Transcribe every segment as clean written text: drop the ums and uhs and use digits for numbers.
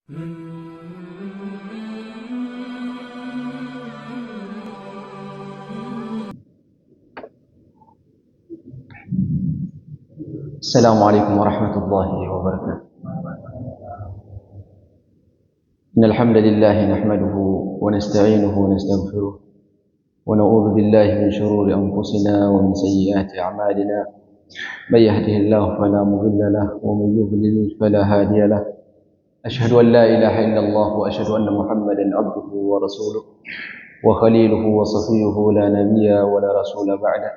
السلام عليكم ورحمة الله وبركاته. إن الحمد لله نحمده ونستعينه ونستغفره ونعوذ بالله من شرور أنفسنا ومن سيئات أعمالنا. من يهده الله فلا مضل له ومن يضلل فلا هادي له. أشهد أن لا إله إلا الله وأشهد أن محمدا عبده ورسوله وخليله وصفيه لا نبي ولا رسول بعده.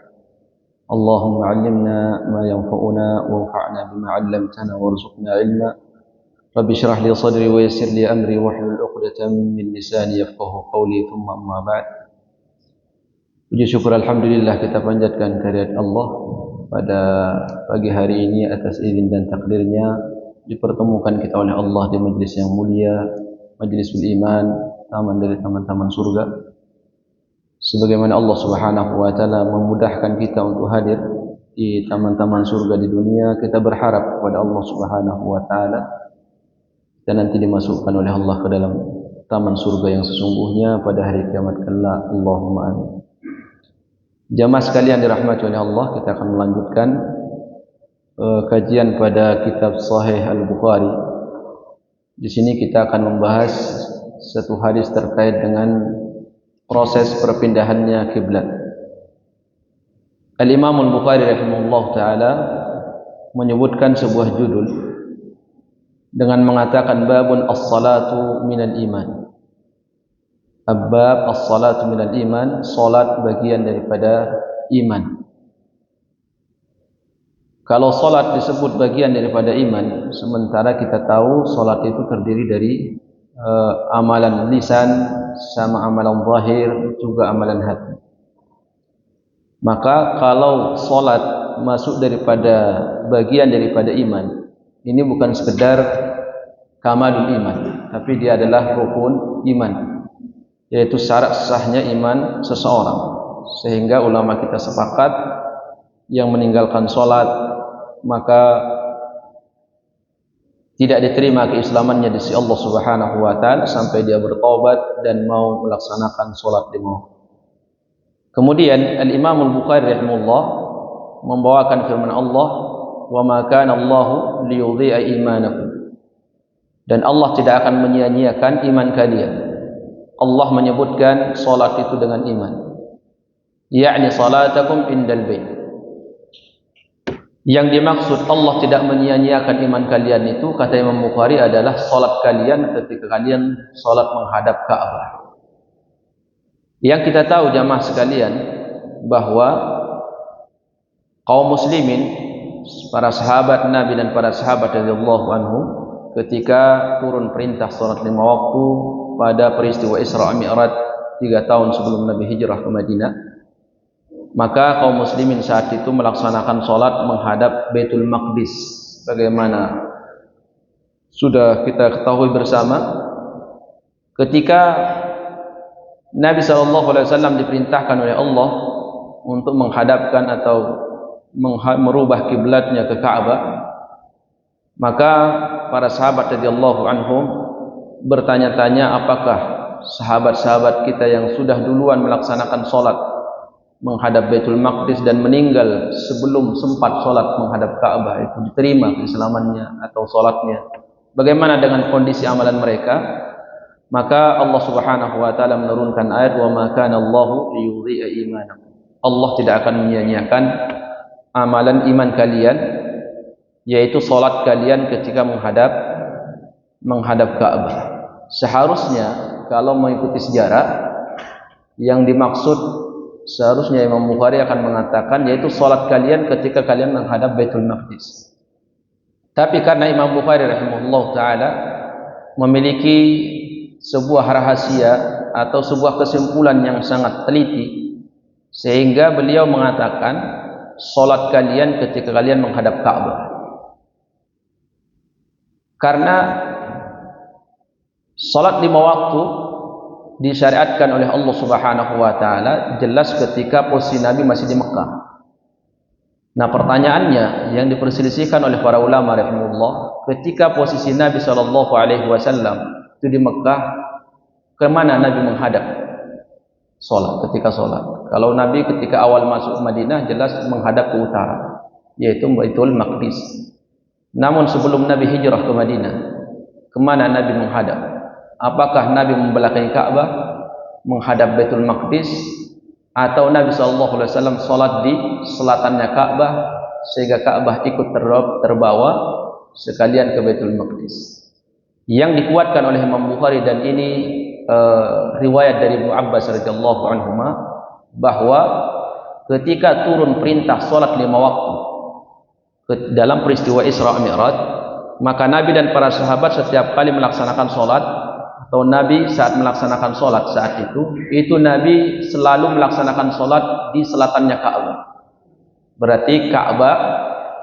اللهم علمنا ما ينفعنا وانفعنا بما علمتنا وارزقنا علما. رب اشرح لي صدري ويسر لي أمري واحلل عقدة من لساني يفقهوا قولي. ثم أما بعد. Puji syukur alhamdulillah kita panjatkan kehadirat Allah pada pagi hari ini atas izin dan takdirnya dipertemukan kita oleh Allah di majlis yang mulia, Majlisul Iman, taman dari taman-taman surga. Sebagaimana Allah Subhanahu wa taala memudahkan kita untuk hadir di taman-taman surga di dunia, kita berharap kepada Allah Subhanahu wa taala dan nanti dimasukkan oleh Allah ke dalam taman surga yang sesungguhnya pada hari kiamat kelak. Allahumma amin. Jamaah sekalian dirahmati oleh Allah, kita akan melanjutkan kajian pada kitab Sahih Al-Bukhari. Di sini kita akan membahas satu hadis terkait dengan proses perpindahannya kiblat. Al-Imam Al-Bukhari rahimahullah taala menyebutkan sebuah judul dengan mengatakan babun as-salatu minal iman. Bab as-salatu minal iman, salat bagian daripada iman. Kalau salat disebut bagian daripada iman, sementara kita tahu salat itu terdiri dari amalan lisan sama amalan zahir juga amalan hati. Maka kalau salat masuk daripada bagian daripada iman, ini bukan sekedar kamalul iman, tapi dia adalah rukun iman, yaitu syarat sahnya iman seseorang. Sehingga ulama kita sepakat yang meninggalkan salat maka tidak diterima keislamannya di sisi Allah Subhanahu wa taala sampai dia bertaubat dan mau melaksanakan salat di maut. Kemudian Al-Imam Al-Bukhari rahimahullah membawakan firman Allah, "Wa ma kana Allahu liyudhi'a imanakum." Dan Allah tidak akan menyia-nyiakan iman kalian. Allah menyebutkan salat itu dengan iman. Ya'ni salatakum indal bait. Yang dimaksud Allah tidak menyia-nyiakan iman kalian itu, kata Imam Bukhari, adalah salat kalian ketika kalian salat menghadap Ka'bah. Yang kita tahu jamaah sekalian bahwa kaum muslimin, para sahabat Nabi dan para sahabat radhiyallahu anhum, ketika turun perintah salat 5 waktu pada peristiwa Isra Mi'raj 3 tahun sebelum Nabi hijrah ke Madinah, maka kaum muslimin saat itu melaksanakan salat menghadap Baitul Maqdis. Bagaimana sudah kita ketahui bersama, ketika Nabi SAW diperintahkan oleh Allah untuk menghadapkan atau merubah kiblatnya ke Ka'bah, maka para sahabat radhiyallahu anhum bertanya-tanya apakah sahabat-sahabat kita yang sudah duluan melaksanakan salat menghadap Baitul Maqdis dan meninggal sebelum sempat salat menghadap Ka'bah itu diterima keislamannya atau salatnya. Bagaimana dengan kondisi amalan mereka? Maka Allah Subhanahu wa taala menurunkan ayat, "Wa ma kana Allahu liyudhi'a imanakum." Allah tidak akan menyia-nyiakan amalan iman kalian, yaitu salat kalian ketika menghadap Ka'bah. Seharusnya kalau mengikuti sejarah, yang dimaksud seharusnya Imam Bukhari akan mengatakan yaitu salat kalian ketika kalian menghadap Baitul Maqdis. Tapi karena Imam Bukhari rahimahullah taala memiliki sebuah rahasia atau sebuah kesimpulan yang sangat teliti, sehingga beliau mengatakan salat kalian ketika kalian menghadap Ka'bah. Karena salat 5 waktu disyariatkan oleh Allah Subhanahu wa taala jelas ketika posisi Nabi masih di Mekah. Nah, pertanyaannya yang diperselisihkan oleh para ulama rahimahullah, ketika posisi Nabi sallallahu alaihi wasallam itu di Mekah, ke mana Nabi menghadap salat ketika salat? Kalau Nabi ketika awal masuk Madinah jelas menghadap ke utara, yaitu Baitul Maqdis. Namun sebelum Nabi hijrah ke Madinah, ke mana Nabi menghadap? Apakah Nabi membelakangi Ka'bah, menghadap Baitul Maqdis, atau Nabi sallallahu alaihi wasallam salat di selatannya Ka'bah sehingga Ka'bah ikut terbawa sekalian ke Baitul Maqdis? Yang dikuatkan oleh Imam Bukhari, dan ini riwayat dari Ibnu Abbas radhiyallahu anhuma, bahwa ketika turun perintah salat 5 waktu dalam peristiwa Isra Mi'raj, maka Nabi dan para sahabat setiap kali melaksanakan salat, atau Nabi saat melaksanakan salat saat itu Nabi selalu melaksanakan salat di selatannya Ka'bah. Berarti Ka'bah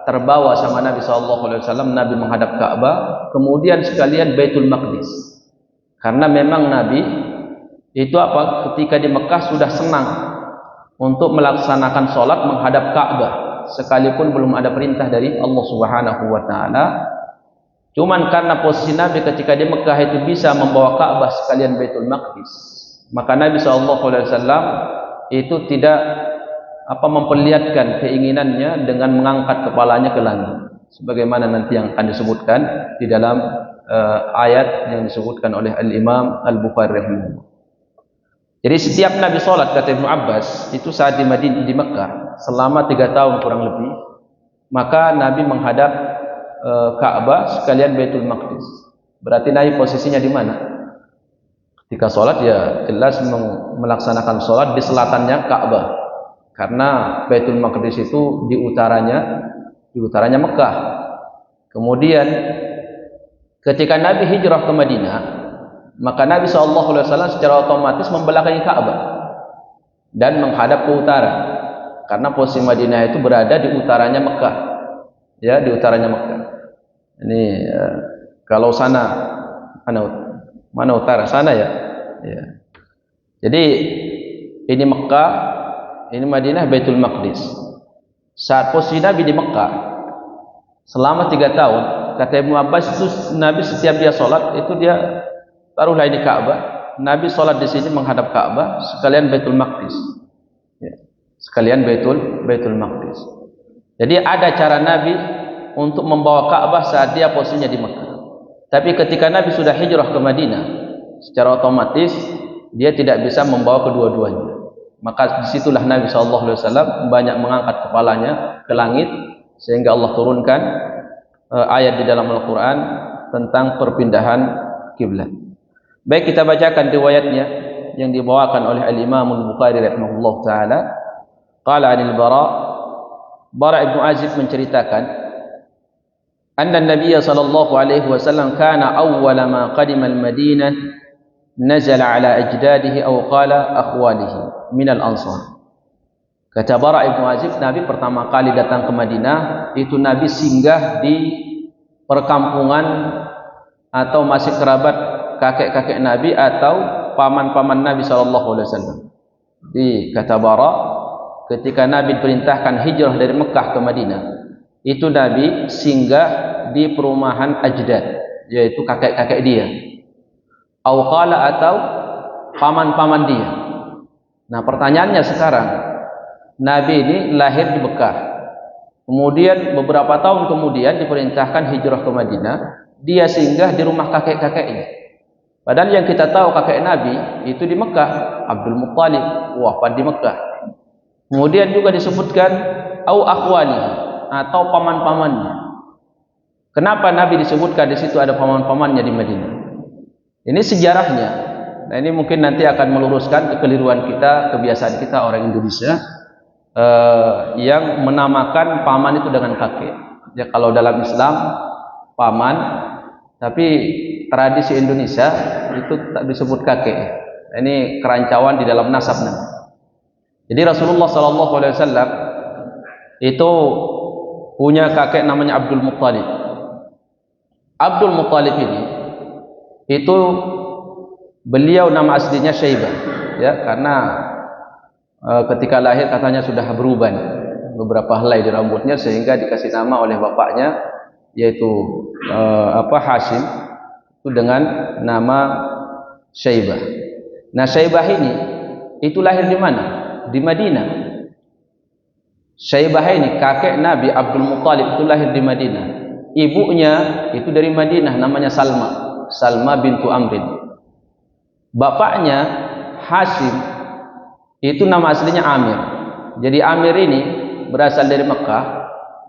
terbawa sama Nabi sallallahu alaihi wasallam, Nabi menghadap Ka'bah, kemudian sekalian Baitul Maqdis. Karena memang Nabi itu ketika di Mekah sudah senang untuk melaksanakan salat menghadap Ka'bah, sekalipun belum ada perintah dari Allah Subhanahu wa taala. Cuman karena posisi Nabi ketika di Mekah itu bisa membawa Ka'bah sekalian Baitul Maqdis, maka Nabi sallallahu alaihi wasallam itu tidak memperlihatkan keinginannya dengan mengangkat kepalanya ke langit, sebagaimana nanti yang akan disebutkan di dalam ayat yang disebutkan oleh Al-Imam Al-Bukhari rahimahullah. Jadi setiap Nabi salat, kata Ibnu Abbas, itu saat di Mekah selama 3 tahun kurang lebih, maka Nabi menghadap Ka'bah sekalian Baitul Maqdis. Berarti Nabi posisinya di mana? Ketika salat ya jelas melaksanakan salat di selatannya Ka'bah, karena Baitul Maqdis itu di utaranya Mekah. Kemudian ketika Nabi hijrah ke Madinah, maka Nabi SAW secara otomatis membelakangi Ka'bah dan menghadap ke utara, karena posisi Madinah itu berada di utaranya Mekah, ya, di utaranya Mekah. Ini kalau sana mana utara sana ya. Jadi ini Mekah, ini Madinah, Baitul Maqdis. Saat posisi Nabi di Mekah selama 3 tahun, kata Ibnu Abbas, itu Nabi setiap dia sholat itu dia taruhlah ini Ka'bah, Nabi sholat di sini menghadap Ka'bah sekalian Baitul Maqdis, ya, sekalian Baitul Maqdis. Jadi ada cara Nabi untuk membawa Ka'bah saat dia posisinya di Mekah. Tapi ketika Nabi sudah hijrah ke Madinah, secara otomatis dia tidak bisa membawa kedua-duanya. Maka disitulah Nabi SAW banyak mengangkat kepalanya ke langit, sehingga Allah turunkan ayat di dalam Al-Quran tentang perpindahan kiblat. Baik, kita bacakan riwayatnya yang dibawakan oleh Al-Imam Al-Bukhari rahimahullah ta'ala. Qala anil Bara ibn Azib menceritakan, anna Nabiya sallallahu alaihi wasallam kana awwala ma qadima al-Madinah nazala ala ajdadihi aw qala akhwalihi min al-ansar. Kata Bara ibn Azib, Nabi pertama kali datang ke Madinah itu Nabi singgah di perkampungan atau masih kerabat kakek-kakek Nabi atau paman-paman Nabi sallallahu alaihi wasallam. Di kata Bara, ketika Nabi perintahkan hijrah dari Mekah ke Madinah, itu Nabi singgah di perumahan ajdad, yaitu kakek-kakek dia, qala atau paman-paman dia. Nah, pertanyaannya sekarang, Nabi ini lahir di Mekah, kemudian beberapa tahun kemudian diperintahkan hijrah ke Madinah, dia singgah di rumah kakek-kakeknya. Padahal yang kita tahu kakek Nabi itu di Mekah, Abdul Muttalib wafat di Mekah. Kemudian juga disebutkan au akhwali atau paman-pamannya. Kenapa Nabi disebutkan di situ ada paman-pamannya di Madinah? Ini sejarahnya. Nah, ini mungkin nanti akan meluruskan kekeliruan kita, kebiasaan kita orang Indonesia yang menamakan paman itu dengan kakek. Ya, kalau dalam Islam paman, tapi tradisi Indonesia itu tak disebut kakek. Nah, ini kerancuan di dalam nasab Nabi. Jadi Rasulullah SAW itu punya kakek namanya Abdul Muttalib. Abdul Muttalib ini itu beliau nama aslinya Syaibah, ya, karena ketika lahir katanya sudah beruban, beberapa helai di rambutnya, sehingga dikasih nama oleh bapaknya, yaitu Hashim, itu dengan nama Syaibah. Nah, Syaibah ini itu lahir di mana? Di Madinah. Syaibah ini kakek Nabi Abdul Muttalib itu lahir di Madinah. Ibunya itu dari Madinah, namanya Salma bintu Amrin. Bapaknya Hashim itu nama aslinya Amir. Jadi Amir ini berasal dari Mekah.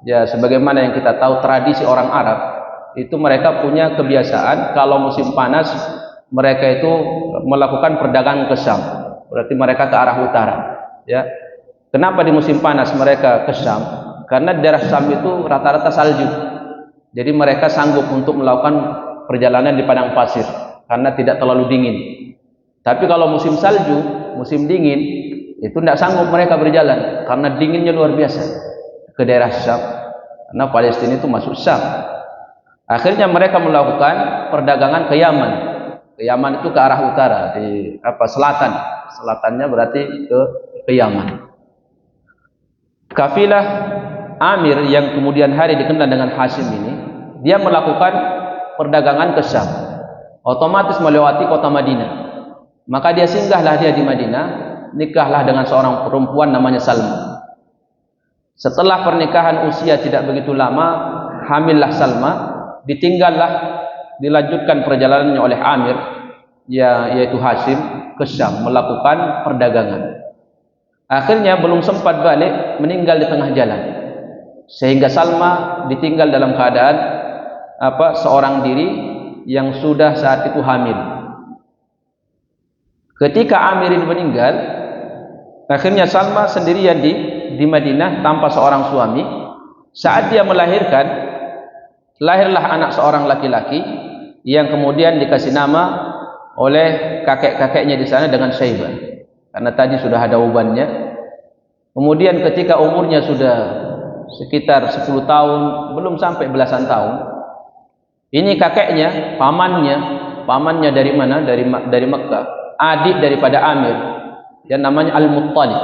Ya, sebagaimana yang kita tahu tradisi orang Arab itu, mereka punya kebiasaan kalau musim panas mereka itu melakukan perdagangan ke Syam. Berarti mereka ke arah utara. Ya. Kenapa di musim panas mereka ke Syam? Karena daerah Syam itu rata-rata salju. Jadi mereka sanggup untuk melakukan perjalanan di padang pasir karena tidak terlalu dingin. Tapi kalau musim salju, musim dingin, itu tidak sanggup mereka berjalan karena dinginnya luar biasa ke daerah Syam. Karena Palestina itu masuk Syam. Akhirnya mereka melakukan perdagangan ke Yaman. Ke Yaman itu ke arah utara, di selatan. Selatannya berarti ke Yaman. Kafilah Amir yang kemudian hari dikenal dengan Hashim ini, dia melakukan perdagangan ke Syam. Otomatis melewati kota Madinah. Maka dia singgahlah dia di Madinah, nikahlah dengan seorang perempuan namanya Salma. Setelah pernikahan usia tidak begitu lama, hamillah Salma, dilanjutkan perjalanannya oleh Amir, yaitu Hashim, ke Syam melakukan perdagangan. Akhirnya belum sempat balik, meninggal di tengah jalan. Sehingga Salma ditinggal dalam keadaan seorang diri yang sudah saat itu hamil. Ketika Amir ini meninggal, akhirnya Salma sendirian di Madinah tanpa seorang suami. Saat dia melahirkan, lahirlah anak seorang laki-laki yang kemudian dikasih nama oleh kakek-kakeknya di sana dengan Syaibah. Karena tadi sudah ada ubannya. Kemudian ketika umurnya sudah sekitar 10 tahun, belum sampai belasan tahun, ini kakeknya, pamannya dari mana? Dari Mekah, adik daripada Amir, yang namanya Al-Muttalib.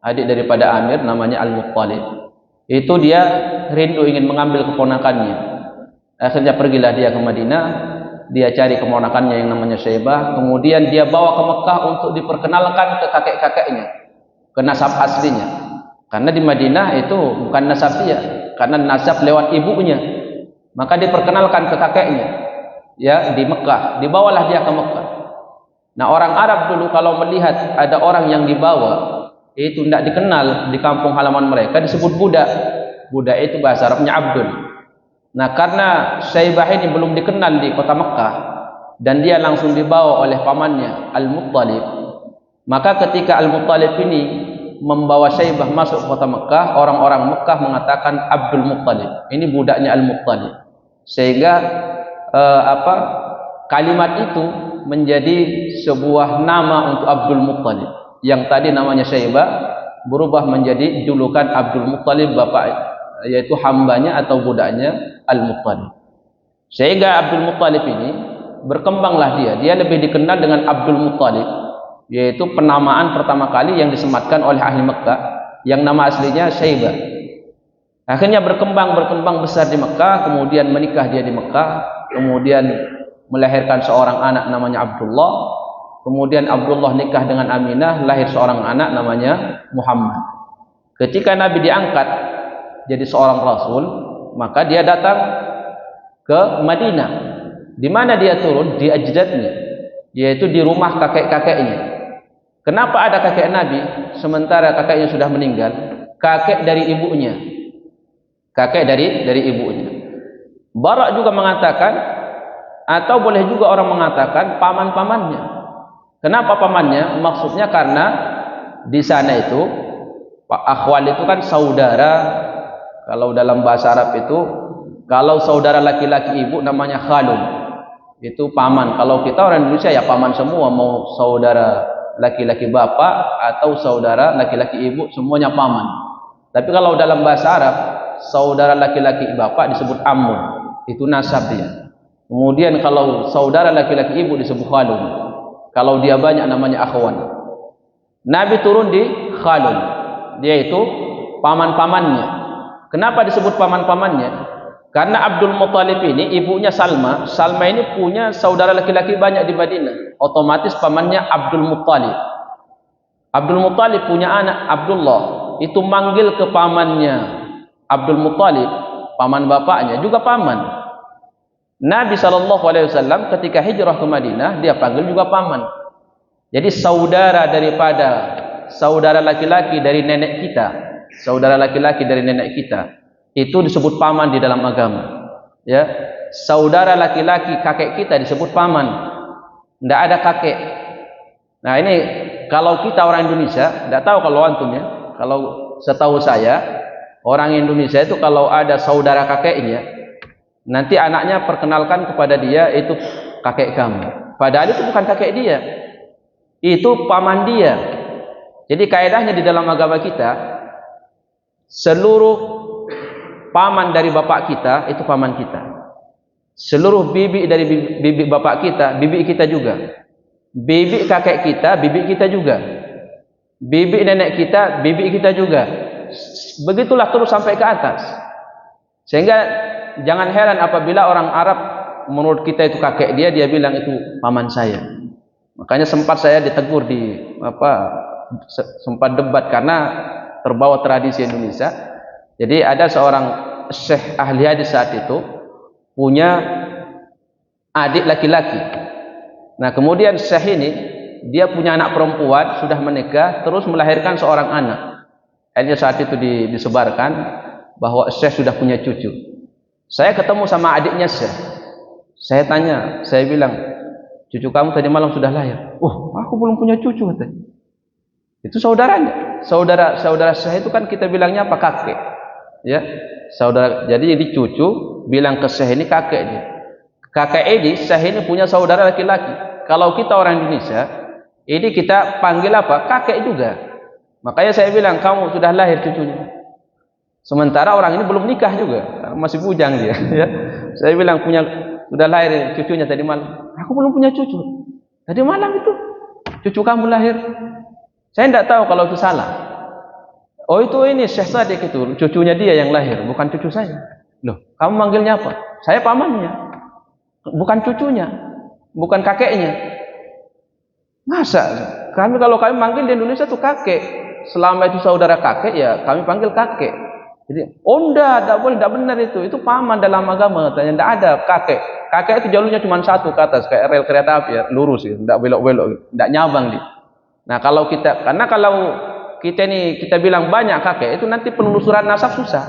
Adik daripada Amir namanya Al-Muttalib. Itu dia rindu ingin mengambil keponakannya. Akhirnya pergilah dia ke Madinah, dia cari keponakannya yang namanya Syaibah, kemudian dia bawa ke Mekah untuk diperkenalkan ke kakek-kakeknya, ke nasab aslinya. Karena di Madinah itu bukan nasab dia, karena nasab lewat ibunya. Maka diperkenalkan ke kakeknya, ya, di Mekah. Dibawalah dia ke Mekah. Nah, orang Arab dulu kalau melihat ada orang yang dibawa, itu tidak dikenal di kampung halaman mereka, disebut budak. Budak itu bahasa Arabnya Abdul. Nah, karena Syaibah ini belum dikenal di kota Mekah dan dia langsung dibawa oleh pamannya Al-Muttalib, maka ketika Al-Muttalib ini membawa Syaibah masuk ke kota Mekah, orang-orang Mekah mengatakan Abdul Muttalib, ini budaknya Al-Muttalib. Sehingga kalimat itu menjadi sebuah nama untuk Abdul Muttalib. Yang tadi namanya Syaibah berubah menjadi julukan Abdul Muttalib, bapak, yaitu hambanya atau budaknya Al-Muttalib. Sehingga Abdul Muttalib ini berkembanglah dia lebih dikenal dengan Abdul Muttalib, yaitu penamaan pertama kali yang disematkan oleh ahli Mekah, yang nama aslinya Syaibah. Akhirnya berkembang besar di Mekah, kemudian menikah dia di Mekah, kemudian melahirkan seorang anak namanya Abdullah, kemudian Abdullah nikah dengan Aminah, lahir seorang anak namanya Muhammad. Ketika Nabi diangkat jadi seorang rasul, maka dia datang ke Madinah. Di mana dia turun? Di ajdadnya, yaitu di rumah kakek-kakeknya. Kenapa ada kakek Nabi sementara kakeknya sudah meninggal? Kakek dari ibunya. Kakek dari ibunya. Barak juga mengatakan, atau boleh juga orang mengatakan paman-pamannya. Kenapa pamannya? Maksudnya karena di sana itu akhwal itu kan saudara. Kalau dalam bahasa Arab itu, kalau saudara laki-laki ibu namanya khalun, itu paman. Kalau kita orang Indonesia ya paman semua, mau saudara laki-laki bapak atau saudara laki-laki ibu, semuanya paman. Tapi kalau dalam bahasa Arab, saudara laki-laki bapak disebut ammun, itu nasab dia. Kemudian kalau saudara laki-laki ibu disebut khalun. Kalau dia banyak namanya akhwan. Nabi turun di khalun, dia itu paman-pamannya. Kenapa disebut paman-pamannya? Karena Abdul Muthalib ini, ibunya Salma. Salma ini punya saudara laki-laki banyak di Madinah. Otomatis pamannya Abdul Muthalib. Abdul Muthalib punya anak Abdullah. Itu manggil ke pamannya Abdul Muthalib, paman bapaknya, juga paman. Nabi SAW ketika hijrah ke Madinah, dia panggil juga paman. Jadi saudara daripada saudara laki-laki dari nenek kita, saudara laki-laki dari nenek kita, itu disebut paman di dalam agama. Ya, saudara laki-laki kakek kita disebut paman. Tidak ada kakek. Nah ini kalau kita orang Indonesia, tidak tahu kalau antum ya. Kalau setahu saya, orang Indonesia itu kalau ada saudara kakeknya, nanti anaknya perkenalkan kepada dia itu kakek kamu. Padahal itu bukan kakek dia, itu paman dia. Jadi kaidahnya di dalam agama kita, seluruh paman dari bapak kita itu paman kita. Seluruh bibi dari bibi bapak kita, bibi kita juga. Bibi kakek kita, bibi kita juga. Bibi nenek kita, bibi kita juga. Begitulah terus sampai ke atas. Sehingga jangan heran apabila orang Arab menurut kita itu kakek dia, dia bilang itu paman saya. Makanya sempat saya ditegur di sempat debat karena terbawa tradisi Indonesia. Jadi ada seorang syekh ahli hadis saat itu punya adik laki-laki. Nah kemudian syekh ini dia punya anak perempuan, sudah menikah, terus melahirkan seorang anak. Akhirnya saat itu disebarkan bahwa syekh sudah punya cucu. Saya ketemu sama adiknya syekh. Saya tanya, saya bilang, cucu kamu tadi malam sudah lahir. Aku belum punya cucu katanya. Itu saudaranya. Saudara syekh itu kan kita bilangnya apa, kakek. Ya, saudara. Jadi cucu bilang ke syekh ini kakek dia. Kakek ini, syekh ini punya saudara laki-laki. Kalau kita orang Indonesia, ini kita panggil apa? Kakek juga. Makanya saya bilang kamu sudah lahir cucunya. Sementara orang ini belum nikah juga, masih bujang dia. Ya. Saya bilang sudah lahir cucunya tadi malam. Aku belum punya cucu. Tadi malam itu cucu kamu lahir. Saya tidak tahu kalau itu salah. Oh itu ini Syekh Sadik itu, cucunya dia yang lahir, bukan cucu saya. Loh, kamu manggilnya apa? Saya pamannya, bukan cucunya, bukan kakeknya. Masa? Kalau kami manggil di Indonesia tuh kakek. Selama itu saudara kakek ya kami panggil kakek. Jadi, tidak boleh, tidak benar itu. Itu paman dalam agama katanya, tidak ada kakek. Kakek itu jalurnya cuma satu ke atas, kayak rel kereta api ya, lurus gitu, tidak belok-belok, tidak nyabang dia. Nah kalau kita bilang banyak kakek, itu nanti penelusuran nasab susah.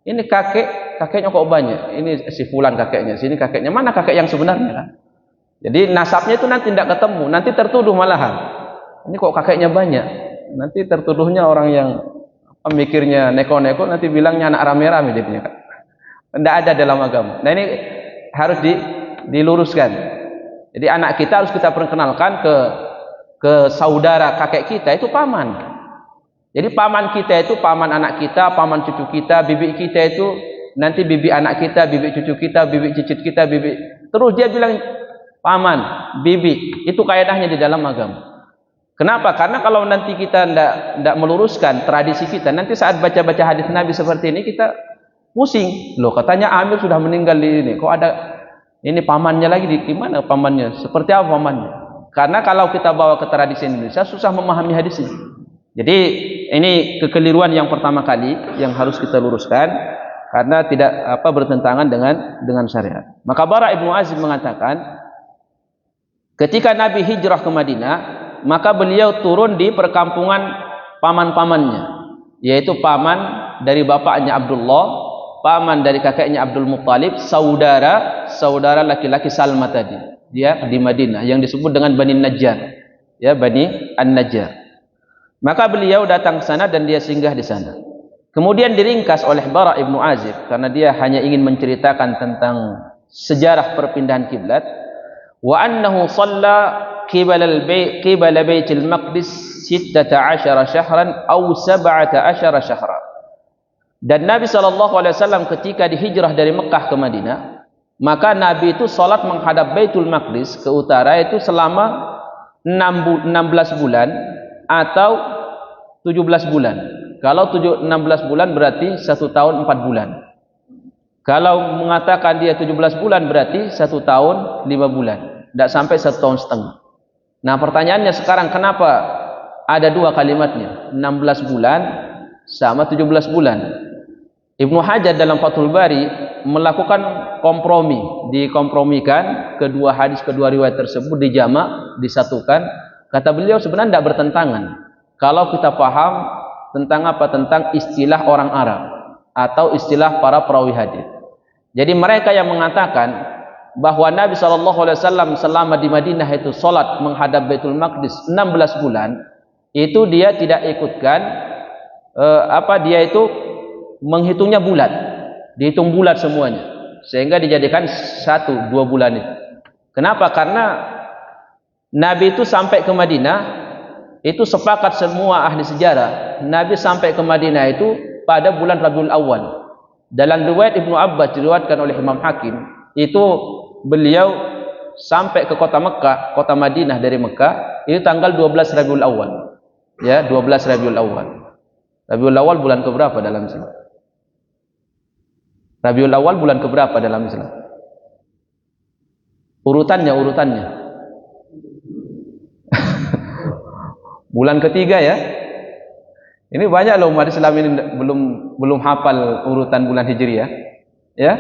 Ini kakeknya kok banyak. Ini si fulan kakeknya, sini kakeknya, mana kakek yang sebenarnya kan? Jadi nasabnya itu nanti tidak ketemu, nanti tertuduh malahan. Ini kok kakeknya banyak, nanti tertuduhnya orang yang mikirnya neko-neko, nanti bilangnya anak rame-rame dia punya. Tidak ada dalam agama. Nah ini harus diluruskan. Jadi anak kita harus kita perkenalkan ke saudara kakek kita itu paman. Jadi paman kita itu paman anak kita, paman cucu kita, bibi kita itu nanti bibi anak kita, bibi cucu kita, bibi cicit kita, bibi. Terus dia bilang paman, bibi. Itu kaidahnya di dalam agama. Kenapa? Karena kalau nanti kita tidak meluruskan tradisi kita, nanti saat baca-baca hadis Nabi seperti ini kita pusing. Loh katanya Amir sudah meninggal di ini. Kok ada ini pamannya lagi di mana pamannya? Seperti apa pamannya? Karena kalau kita bawa ke tradisi Indonesia susah memahami hadis ini. Jadi ini kekeliruan yang pertama kali yang harus kita luruskan karena tidak bertentangan dengan syariat. Maka Bara Ibnu Azib mengatakan ketika Nabi hijrah ke Madinah, maka beliau turun di perkampungan paman-pamannya, yaitu paman dari bapaknya Abdullah, paman dari kakeknya Abdul Muthalib, saudara laki-laki Salma tadi. Dia di Madinah yang disebut dengan Bani Najjar. Ya, Bani An-Najjar. Maka beliau datang ke sana dan dia singgah di sana. Kemudian diringkas oleh Bara Ibnu Azib karena dia hanya ingin menceritakan tentang sejarah perpindahan kiblat. Wa annahu shalla qibala Baitul Maqdis 16 syahran atau 17 syahran. Dan Nabi SAW ketika dihijrah dari Mekah ke Madinah, maka Nabi itu salat menghadap Baitul Maqdis ke utara itu selama 16 bulan atau 17 bulan. Kalau 16 bulan berarti 1 tahun 4 bulan. Kalau mengatakan dia 17 bulan berarti 1 tahun 5 bulan. Tidak sampai 1 tahun setengah. Nah pertanyaannya sekarang, kenapa ada dua kalimatnya? 16 bulan sama 17 bulan. Ibnu Hajar dalam Fathul Bari melakukan kompromi. Dikompromikan kedua hadis, kedua riwayat tersebut dijamak, disatukan. Kata beliau sebenarnya tidak bertentangan. Kalau kita paham tentang apa? Tentang istilah orang Arab atau istilah para perawi hadis. Jadi mereka yang mengatakan bahwa Nabi SAW selama di Madinah itu sholat menghadap Baitul Maqdis 16 bulan, itu dia tidak ikutkan dia itu menghitungnya bulat, dihitung bulat semuanya, sehingga dijadikan 1-2 bulan itu. Kenapa? Karena Nabi itu sampai ke Madinah, itu sepakat semua ahli sejarah, Nabi sampai ke Madinah itu pada bulan Rabiul Awal. Dalam riwayat Ibnu Abbas diriwayatkan oleh Imam Hakim, itu beliau sampai ke kota Mekah, kota Madinah dari Mekah, itu tanggal 12 Rabiul Awal. Ya, 12 Rabiul Awal. Rabiul Awal bulan keberapa dalam Islam? Rabiul Awal bulan keberapa dalam Islam? Urutannya. Bulan ketiga ya. Ini banyak loh umat Islam ini belum hafal urutan bulan Hijriah. Ya.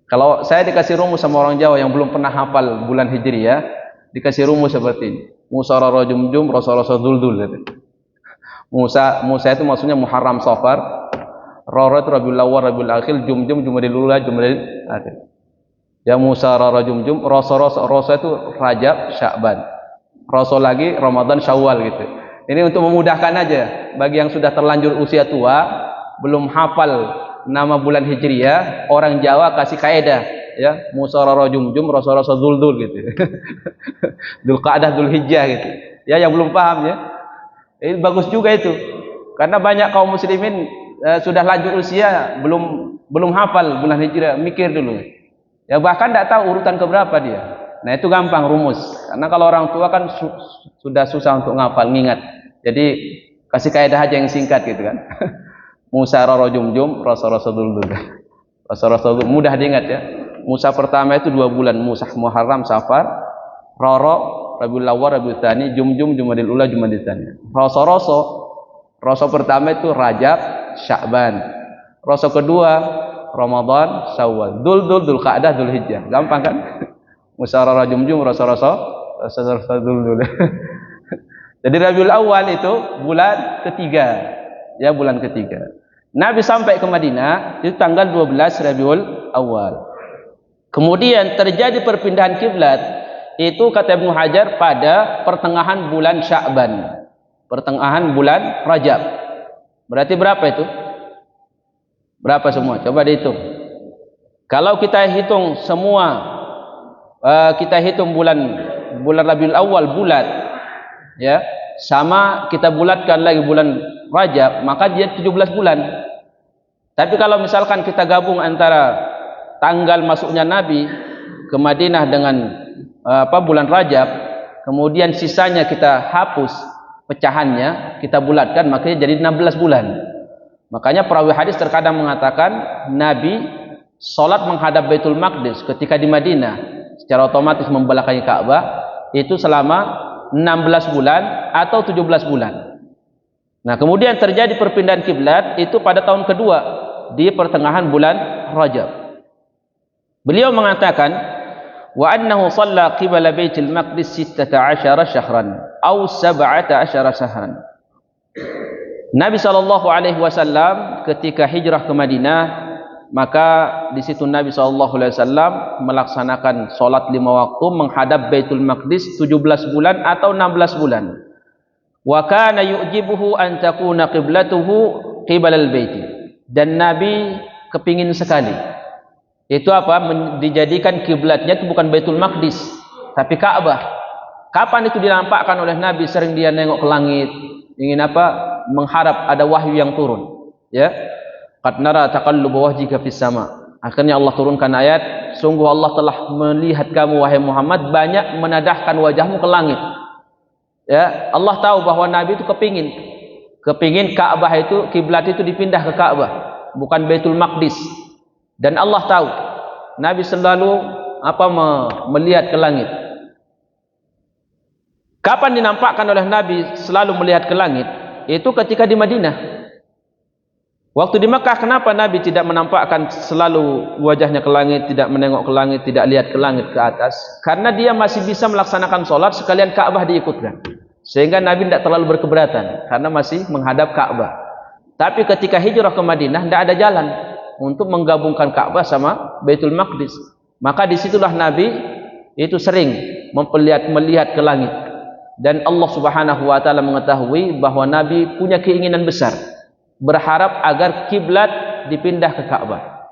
Kalau saya dikasih rumus sama orang Jawa yang belum pernah hafal bulan Hijriah, dikasih rumus seperti ini. Musa rara jumjum rasa duldul gitu. Musa itu maksudnya Muharram Safar, rara itu Rabiul Awal Rabiul Akhir, jumjum Jumadil Ula Jumadil Akhir. Ya Musa rara jumjum, rasa itu Rajab Sya'ban. Rasa lagi Ramadan Syawal gitu. Ini untuk memudahkan aja bagi yang sudah terlanjur usia tua, belum hafal nama bulan Hijriah, orang Jawa kasih kaedah ya, Musa rara jumjum rasa duldul gitu. Dzulqa'dah Dzulhijjah gitu. Ya yang belum paham ya. Ini bagus juga itu. Karena banyak kaum muslimin sudah lanjut usia belum hafal bulan Hijriah, mikir dulu. Ya bahkan tidak tahu urutan keberapa dia. Nah, itu gampang rumus. Karena kalau orang tua kan sudah susah untuk ngapal, ngingat. Jadi kasih kaidah aja yang singkat gitu kan. Musa rara jumjum rasa duldul. Rasa mudah diingat ya. Musa pertama itu 2 bulan, Musa Muharram Safar, rara Rabiul Awal Rabiul Tsani, jumjum Jumadil Ula Jumadil Tsani. Rasa pertama itu Rajab Sya'ban. Rasa kedua Ramadan Syawal. Dzulqa'dah Dzulhijjah. Gampang kan? Musa rara jumjum rasa duldul. Jadi Rabiul Awal itu bulan ketiga. Ya, bulan ketiga. Nabi sampai ke Madinah itu tanggal 12 Rabiul Awal. Kemudian terjadi perpindahan kiblat itu kata Ibnu Hajar pada pertengahan bulan Sya'ban. Pertengahan bulan Rajab. Berarti berapa itu? Berapa semua? Coba dihitung. Kalau kita hitung semua, kita hitung bulan Rabiul Awal bulat, ya, sama kita bulatkan lagi bulan Rajab, maka dia 17 bulan. Tapi kalau misalkan kita gabung antara tanggal masuknya Nabi ke Madinah dengan bulan Rajab, kemudian sisanya kita hapus pecahannya, kita bulatkan, makanya jadi 16 bulan. Makanya perawi hadis terkadang mengatakan Nabi sholat menghadap Baitul Maqdis ketika di Madinah secara otomatis membelakangi Ka'bah itu selama 16 bulan atau 17 bulan. Nah, kemudian terjadi perpindahan kiblat itu pada tahun kedua di pertengahan bulan Rajab. Beliau mengatakan wa annahu shalla qibala Baitul Maqdis 16 syahran atau 17 syahran. Nabi SAW ketika hijrah ke Madinah, maka di situ Nabi SAW melaksanakan sholat 5 waktu menghadap Baitul Maqdis 17 bulan atau 16 bulan. Wa kana yu'jibuhu an takuna qiblatuhu qibalal baiti. Dan Nabi kepingin sekali. Itu apa? Dijadikan kiblatnya itu bukan Baitul Maqdis, tapi Ka'bah. Kapan itu dinampakkan oleh Nabi? Sering dia nengok ke langit, ingin apa? Mengharap ada wahyu yang turun. Ya. Qad nara taqalluba wajhika fis sama. Akhirnya Allah turunkan ayat, sungguh Allah telah melihat kamu wahai Muhammad banyak menadahkan wajahmu ke langit. Ya, Allah tahu bahwa Nabi itu kepingin kepingin Ka'bah itu, kiblat itu dipindah ke Ka'bah, bukan Baitul Maqdis. Dan Allah tahu Nabi selalu melihat ke langit. Kapan dinampakkan oleh Nabi selalu melihat ke langit? Itu ketika di Madinah. Waktu di Mekah, kenapa Nabi tidak menampakkan selalu wajahnya ke langit, tidak menengok ke langit, tidak lihat ke langit ke atas? Karena dia masih bisa melaksanakan sholat sekalian Ka'bah diikutkan, sehingga Nabi tidak terlalu berkeberatan karena masih menghadap Ka'bah. Tapi ketika hijrah ke Madinah, tidak ada jalan untuk menggabungkan Ka'bah sama Baitul Maqdis. Maka disitulah Nabi itu sering melihat ke langit. Dan Allah Subhanahu wa taala mengetahui bahwa Nabi punya keinginan besar, berharap agar kiblat dipindah ke Ka'bah.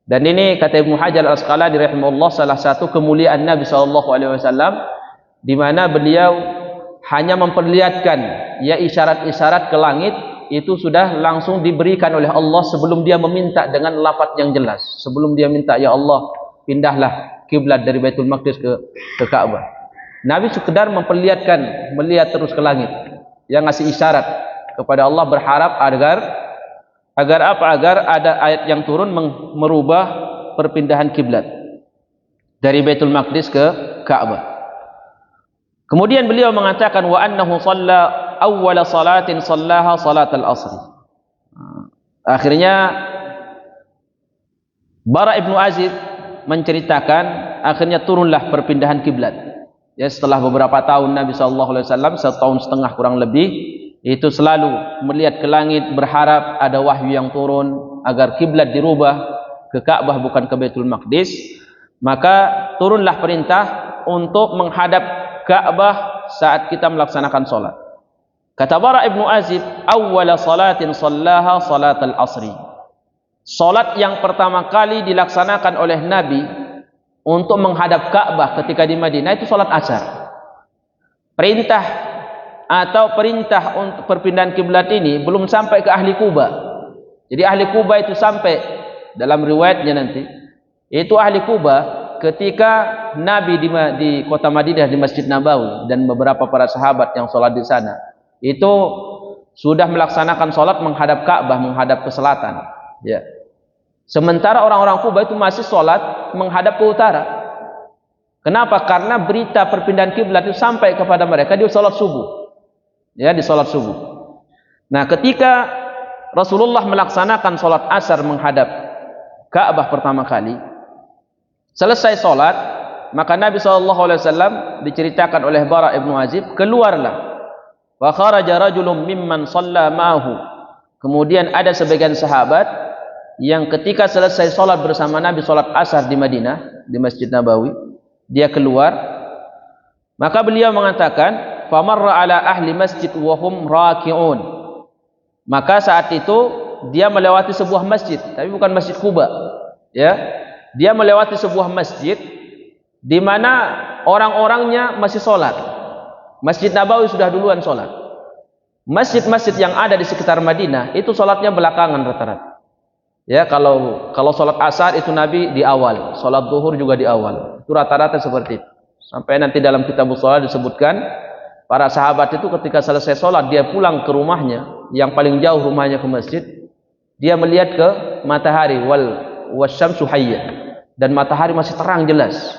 Dan ini kata Ibnu Hajar Al-Asqalani rahimahullah, salah satu kemuliaan Nabi SAW, di mana beliau hanya memperlihatkan ya isyarat-isyarat ke langit, itu sudah langsung diberikan oleh Allah sebelum dia meminta dengan lafaz yang jelas. Sebelum dia minta, ya Allah pindahlah kiblat dari Baitul Maqdis ke Ka'bah. Nabi sekedar memperlihatkan, melihat terus ke langit, yang ngasih isyarat kepada Allah, berharap agar ada ayat yang turun merubah perpindahan kiblat dari Baitul Maqdis ke Ka'bah. Kemudian beliau mengatakan wa annahu shalla awwala salatin shallaha salatal asri. Akhirnya Bara Ibnu Azib menceritakan akhirnya turunlah perpindahan kiblat. Ya, setelah beberapa tahun Nabi SAW, setahun setengah kurang lebih, itu selalu melihat ke langit, berharap ada wahyu yang turun agar kiblat dirubah ke Ka'bah bukan ke Baitul Maqdis. Maka turunlah perintah untuk menghadap Ka'bah saat kita melaksanakan sholat. Kata Bara Ibnu Azib, awwala salatin shallaha salatal asri. Sholat yang pertama kali dilaksanakan oleh Nabi untuk menghadap Ka'bah ketika di Madinah itu sholat asar. Perintah untuk perpindahan kiblat ini belum sampai ke ahli Kuba. Jadi ahli Kuba itu sampai dalam riwayatnya nanti, itu ahli Kuba ketika Nabi di kota Madinah di Masjid Nabawi dan beberapa para sahabat yang sholat di sana itu sudah melaksanakan sholat menghadap Ka'bah, menghadap ke selatan. Ya. Sementara orang-orang Kuba itu masih sholat menghadap ke utara. Kenapa? Karena berita perpindahan kiblat itu sampai kepada mereka di sholat subuh. Ya, di sholat subuh. Nah, ketika Rasulullah melaksanakan sholat asar menghadap Ka'bah pertama kali, selesai sholat, maka Nabi SAW diceritakan oleh Bara Ibnu Azib, keluarlah. Wa kharaja rajulun mimman shalla ma'ahu. Kemudian ada sebagian sahabat yang ketika selesai sholat bersama Nabi, sholat asar di Madinah, di Masjid Nabawi, dia keluar. Maka beliau mengatakan, famarra ala ahli masjid wa hum raki'un. Maka saat itu dia melewati sebuah masjid, tapi bukan Masjid Kuba. Ya, dia melewati sebuah masjid di mana orang-orangnya masih sholat. Masjid Nabawi sudah duluan sholat. Masjid-masjid yang ada di sekitar Madinah itu sholatnya belakangan rata-rata. Ya, kalau sholat asar itu Nabi di awal, sholat zuhur juga di awal. Itu rata-rata seperti itu. Sampai nanti dalam kitab sholat disebutkan, para sahabat itu ketika selesai sholat, dia pulang ke rumahnya, yang paling jauh rumahnya ke masjid, dia melihat ke matahari, wasyamsu hayya, dan matahari masih terang jelas.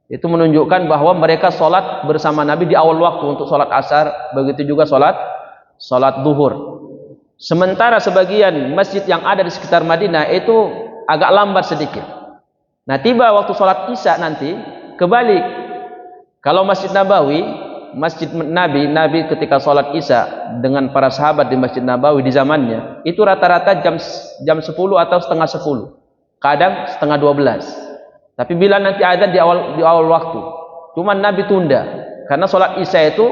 Itu menunjukkan bahwa mereka sholat bersama Nabi di awal waktu untuk sholat asar, begitu juga sholat zuhur. Sementara sebagian masjid yang ada di sekitar Madinah itu agak lambat sedikit. Nah, tiba waktu sholat isya nanti kebalik. Kalau Masjid Nabawi, Masjid Nabi ketika sholat isya dengan para sahabat di Masjid Nabawi di zamannya itu rata-rata jam 10 atau setengah 10, kadang setengah 12. Tapi bila nanti adzan di awal waktu, cuman Nabi tunda karena sholat isya itu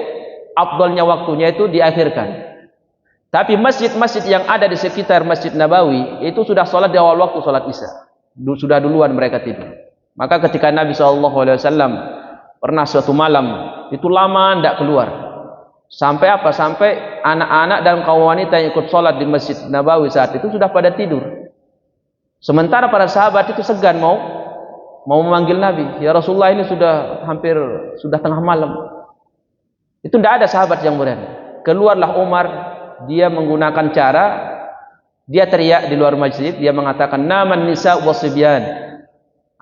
afdalnya waktunya itu diakhirkan. Tapi masjid-masjid yang ada di sekitar Masjid Nabawi itu sudah sholat di awal waktu sholat isya, sudah duluan mereka tidur. Maka ketika Nabi SAW pernah suatu malam itu lama tidak keluar, sampai apa? Sampai anak-anak dan kaum wanita yang ikut sholat di Masjid Nabawi saat itu sudah pada tidur. Sementara para sahabat itu segan mau memanggil Nabi, ya Rasulullah, ini sudah tengah malam. Itu tidak ada sahabat yang berani. Keluarlah Umar, dia menggunakan cara, dia teriak di luar masjid, dia mengatakan naman nisa wasibyan,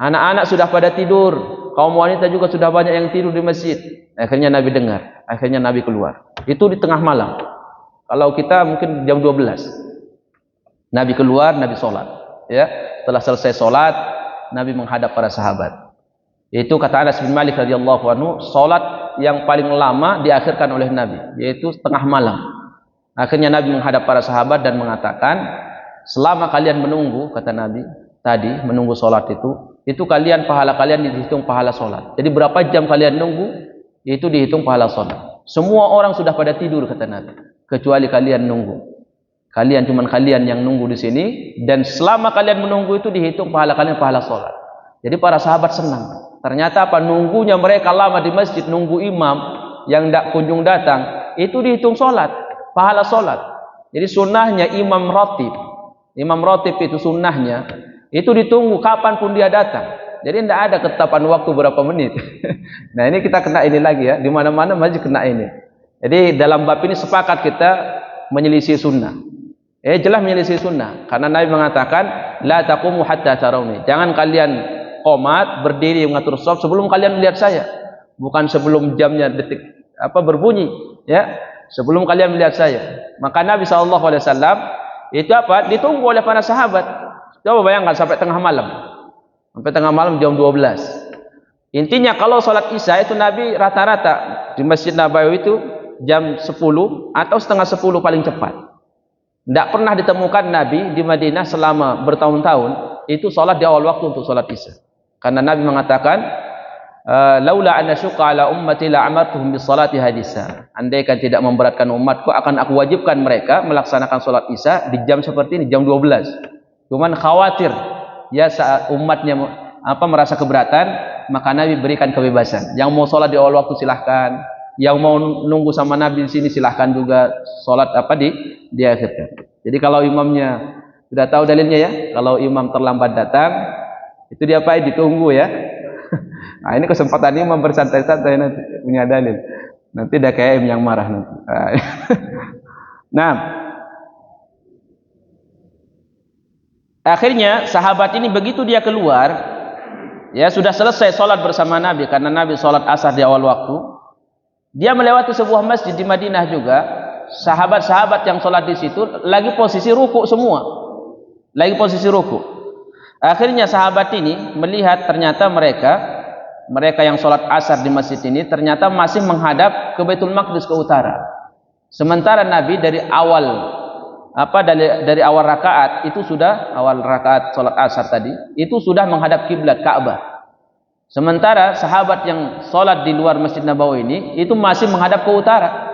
anak-anak sudah pada tidur, kaum wanita juga sudah banyak yang tidur di masjid. Akhirnya Nabi dengar, akhirnya Nabi keluar. Itu di tengah malam. Kalau kita mungkin jam 12. Nabi keluar, Nabi sholat. Ya, setelah selesai sholat, Nabi menghadap para sahabat. Itu kata Anas bin Malik radhiyallahu anhu, sholat yang paling lama diakhirkan oleh Nabi, yaitu tengah malam. Akhirnya Nabi menghadap para sahabat dan mengatakan, selama kalian menunggu, kata Nabi tadi, menunggu sholat itu kalian, pahala kalian dihitung pahala sholat. Jadi berapa jam kalian nunggu, itu dihitung pahala sholat. Semua orang sudah pada tidur, kata Nabi, kecuali kalian nunggu. Kalian yang nunggu di sini, dan selama kalian menunggu itu dihitung pahala kalian pahala sholat. Jadi para sahabat senang. Ternyata apa? Nunggunya mereka lama di masjid, nunggu imam yang tidak kunjung datang, itu dihitung sholat, pahala sholat. Jadi sunnahnya imam ratib itu sunnahnya, itu ditunggu kapanpun dia datang. Jadi tidak ada ketetapan waktu berapa menit. Nah ini kita kena ini lagi ya, di mana-mana masih kena ini. Jadi dalam bab ini sepakat kita menyelisih sunnah. Jelas menyelisih sunnah, karena Nabi mengatakan la taqumu hatta tarawni, jangan kalian qomat berdiri mengatur shaf sebelum kalian melihat saya, bukan sebelum jamnya detik berbunyi, ya, sebelum kalian melihat saya. Maka Nabi SAW itu ditunggu oleh para sahabat. Coba bayangkan sampai tengah malam jam 12. Intinya kalau sholat isya itu Nabi rata-rata di Masjid Nabawi itu jam 10 atau setengah 10 paling cepat. Tidak pernah ditemukan Nabi di Madinah selama bertahun-tahun itu sholat di awal waktu untuk sholat isya. Karena Nabi mengatakan, laula an asyqa ala ummati la amartuhum bis salati hadisa. Andaikan tidak memberatkan umatku, akan aku wajibkan mereka melaksanakan sholat isya di jam seperti ini, jam 12. Cuman khawatir ya saat umatnya merasa keberatan, maka Nabi berikan kebebasan. Yang mau sholat di awal waktu silahkan, yang mau nunggu sama Nabi di sini silahkan juga sholat di akhirnya. Jadi kalau imamnya sudah tahu dalilnya ya, kalau imam terlambat datang itu dia ditunggu ya. Nah ini kesempatan imam bersantai-santai nanti punya dalil. Nanti ada KM yang marah nanti. Nah, akhirnya sahabat ini begitu dia keluar, ya sudah selesai sholat bersama Nabi, karena Nabi sholat asar di awal waktu. Dia melewati sebuah masjid di Madinah juga. Sahabat-sahabat yang sholat di situ lagi posisi ruku semua, Akhirnya sahabat ini melihat ternyata mereka yang sholat asar di masjid ini ternyata masih menghadap ke Baitul Maqdis, ke utara. Sementara Nabi dari awal dari awal rakaat itu sudah, awal rakaat sholat asar tadi itu sudah menghadap kiblat Ka'bah. Sementara sahabat yang sholat di luar Masjid Nabawi ini itu masih menghadap ke utara.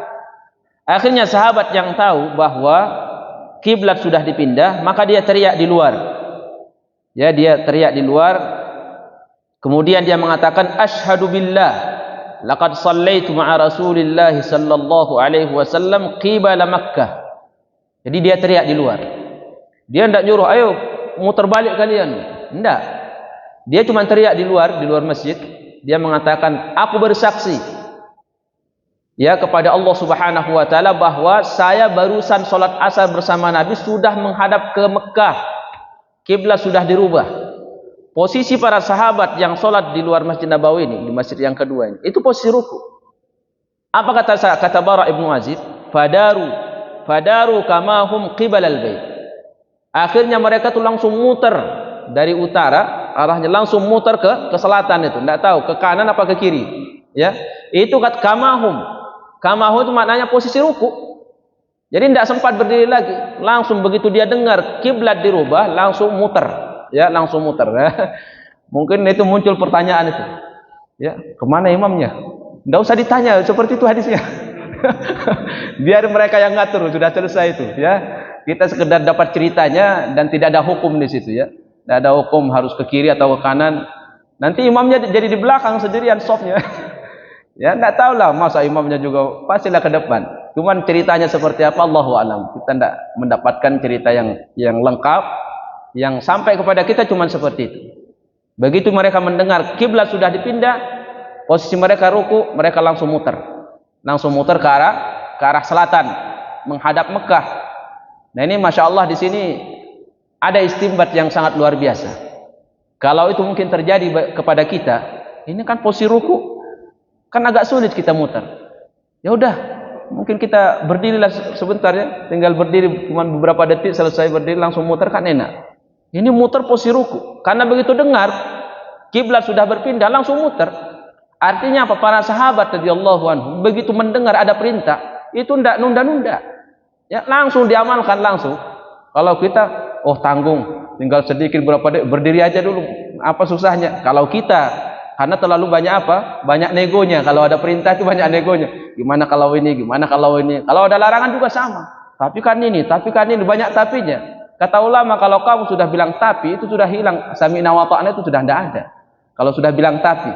Akhirnya sahabat yang tahu bahwa kiblat sudah dipindah, maka dia teriak di luar. Ya, dia teriak di luar. Kemudian dia mengatakan, asyhadu billah, laqad shallaitu ma'a Rasulillah sallallahu alaihi wasallam qibala Makkah. Jadi dia teriak di luar. Dia tidak nyuruh, ayo muter balik kalian. Tidak. Dia cuma teriak di luar masjid. Dia mengatakan, aku bersaksi ya kepada Allah Subhanahu wa taala bahwa saya barusan sholat asar bersama Nabi sudah menghadap ke Mekah. Kiblat sudah dirubah. Posisi para sahabat yang sholat di luar Masjid Nabawi ini, di masjid yang kedua ini, itu posisi ruku. Apa kata Bara Ibnu Azib? Fadaru kamahum qibalal bait. Akhirnya mereka tuh langsung muter dari utara, arahnya langsung muter ke selatan itu, tidak tahu ke kanan apa ke kiri. Ya, itu kata kamahum. Kamahu itu maknanya posisi ruku. Jadi tidak sempat berdiri lagi. Langsung begitu dia dengar kiblat dirubah, langsung muter. Ya, langsung muter. Ya. Mungkin itu muncul pertanyaan itu. Ya, kemana imamnya? Tidak usah ditanya, seperti itu hadisnya. Biar mereka yang ngatur, sudah selesai itu. Ya, kita sekedar dapat ceritanya dan tidak ada hukum di situ. Ya, tidak ada hukum harus ke kiri atau ke kanan. Nanti imamnya jadi di belakang sendirian sofnya. Ya, tidak tahulah, masa imamnya juga pastilah ke depan. Cuman ceritanya seperti apa, Allahu a'lam. Kita tidak mendapatkan cerita yang lengkap, yang sampai kepada kita cuman seperti itu. Begitu mereka mendengar kiblat sudah dipindah, posisi mereka ruku, mereka langsung muter ke arah selatan. menghadap Mekah. Nah ini masya Allah di sini ada istimbat yang sangat luar biasa. Kalau itu mungkin terjadi kepada kita, ini kan posisi ruku, kan agak sulit kita muter. Ya udah, mungkin kita berdirilah sebentar ya, tinggal berdiri cuma beberapa detik, selesai berdiri langsung muter kan enak. Ini muter posisi ruku, karena begitu dengar kiblat sudah berpindah langsung muter. Artinya apa? Para sahabat radhiyallahu anhum begitu mendengar ada perintah, itu tidak nunda-nunda. Ya, langsung diamalkan langsung. Kalau kita, oh tanggung, tinggal sedikit berapa detik, berdiri aja dulu. Apa susahnya? Kalau kita, karena terlalu banyak apa? Banyak negonya. Kalau ada perintah itu banyak negonya. Gimana kalau ini? Gimana kalau ini? Kalau ada larangan juga sama. Tapi kan ini, banyak tapinya. Kata ulama, kalau kamu sudah bilang tapi, itu sudah hilang. Sami'na wa ta'na itu sudah tidak ada. Kalau sudah bilang tapi,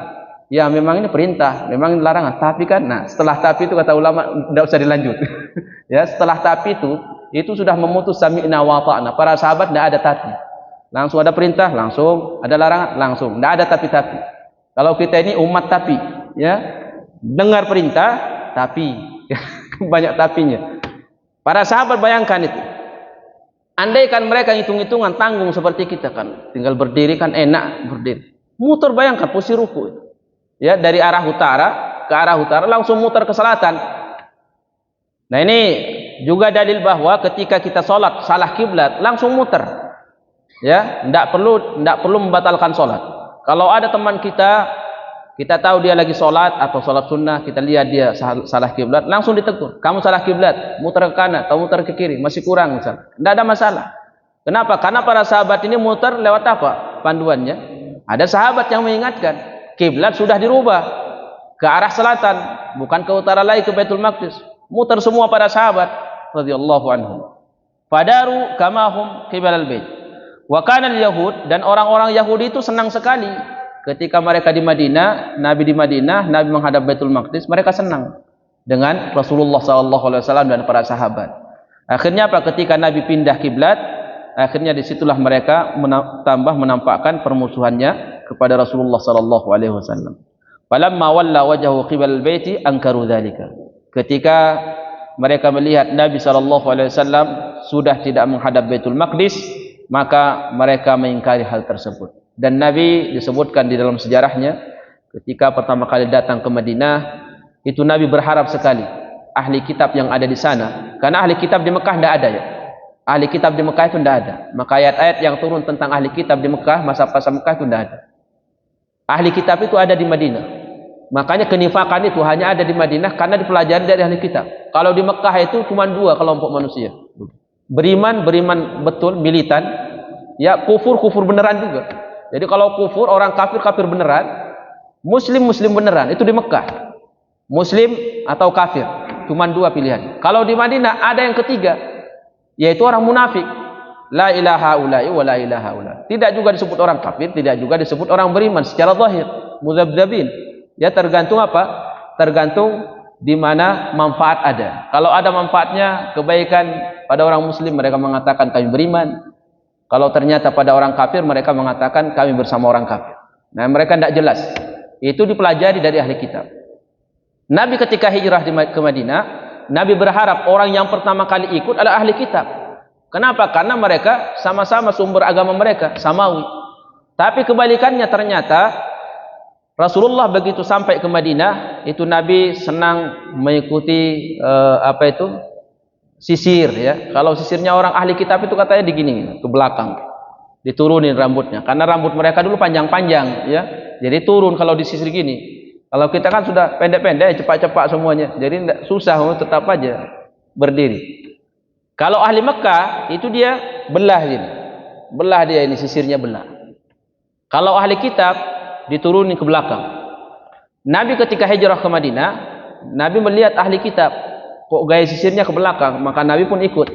ya memang ini perintah, memang ini larangan. Tapi kan, nah setelah tapi itu kata ulama tidak usah dilanjut. Ya setelah tapi itu sudah memutus sami'na wa ta'na. Para sahabat tidak ada tapi. Langsung ada perintah, langsung ada larangan, langsung. Tidak ada tapi-tapi. Kalau kita ini umat tapi, ya dengar perintah tapi, banyak tapinya. Para sahabat bayangkan itu. Andaikan mereka hitung-hitungan tanggung seperti kita kan, tinggal berdiri kan enak berdiri. Muter bayangkan posisi ruku itu. Ya dari arah utara ke arah utara langsung muter ke selatan. Nah ini juga dalil bahwa ketika kita sholat salah kiblat langsung muter. Ya, tidak perlu membatalkan sholat. Kalau ada teman kita tahu dia lagi sholat atau sholat sunnah, kita lihat dia salah kiblat, langsung ditegur. Kamu salah kiblat, muter ke kanan atau muter ke kiri, masih kurang misal. Tidak ada masalah. Kenapa? Karena para sahabat ini muter lewat apa? Panduannya. Ada sahabat yang mengingatkan, kiblat sudah dirubah ke arah selatan, bukan ke utara lagi ke Baitul Maqdis. Muter semua para sahabat radhiyallahu anhum. Fadaru kamahum qibalal bait. Wa kana al-yahud, dan orang-orang Yahudi itu senang sekali ketika mereka di Madinah, Nabi menghadap Baitul Maqdis, mereka senang dengan Rasulullah SAW dan para sahabat. Akhirnya apa? Ketika Nabi pindah kiblat, akhirnya disitulah mereka tambah menampakkan permusuhannya kepada Rasulullah SAW. Falamma walla wajhahu qibal baiti ankaru dzalika. Ketika mereka melihat Nabi SAW sudah tidak menghadap Baitul Maqdis, maka mereka mengingkari hal tersebut. Dan Nabi disebutkan di dalam sejarahnya ketika pertama kali datang ke Madinah, itu Nabi berharap sekali ahli kitab yang ada di sana, karena ahli kitab di Mekah tidak ada ya. Ahli kitab di Mekah itu tidak ada. Maka ayat-ayat yang turun tentang ahli kitab di Mekah, masa-masa Mekah itu tidak ada. Ahli kitab itu ada di Madinah. Makanya kenifakan itu hanya ada di Madinah karena dipelajari dari ahli kitab. Kalau di Mekah itu cuma dua kelompok manusia. Beriman betul, militan, ya kufur beneran juga. Jadi kalau kufur, orang kafir beneran, muslim beneran, itu di Mekah. Muslim atau kafir, cuma dua pilihan. Kalau di Madinah ada yang ketiga, yaitu orang munafik. La ilaha ula'i wa la ilaha ula. Tidak juga disebut orang kafir, tidak juga disebut orang beriman secara zahir, mudzabdzabin. Ya tergantung apa? Tergantung di mana manfaat ada. Kalau ada manfaatnya, kebaikan pada orang muslim, mereka mengatakan kami beriman. Kalau ternyata pada orang kafir, mereka mengatakan kami bersama orang kafir. Nah, mereka tidak jelas. Itu dipelajari dari ahli kitab. Nabi ketika hijrah ke Madinah, Nabi berharap orang yang pertama kali ikut adalah ahli kitab. Kenapa? Karena mereka sama-sama sumber agama mereka, samawi. Tapi kebalikannya ternyata Rasulullah begitu sampai ke Madinah, itu Nabi senang mengikuti sisir ya. Kalau sisirnya orang ahli kitab itu katanya digini ke belakang, diturunin rambutnya, karena rambut mereka dulu panjang-panjang ya. Jadi turun kalau disisir gini. Kalau kita kan sudah pendek-pendek, cepat-cepat semuanya. Jadi susah, tetap aja berdiri. Kalau ahli Mekah itu dia belah gini. Belah dia ini sisirnya belah. Kalau ahli kitab diturunin ke belakang. Nabi ketika hijrah ke Madinah, Nabi melihat ahli kitab kok gaya sisirnya ke belakang, maka Nabi pun ikut.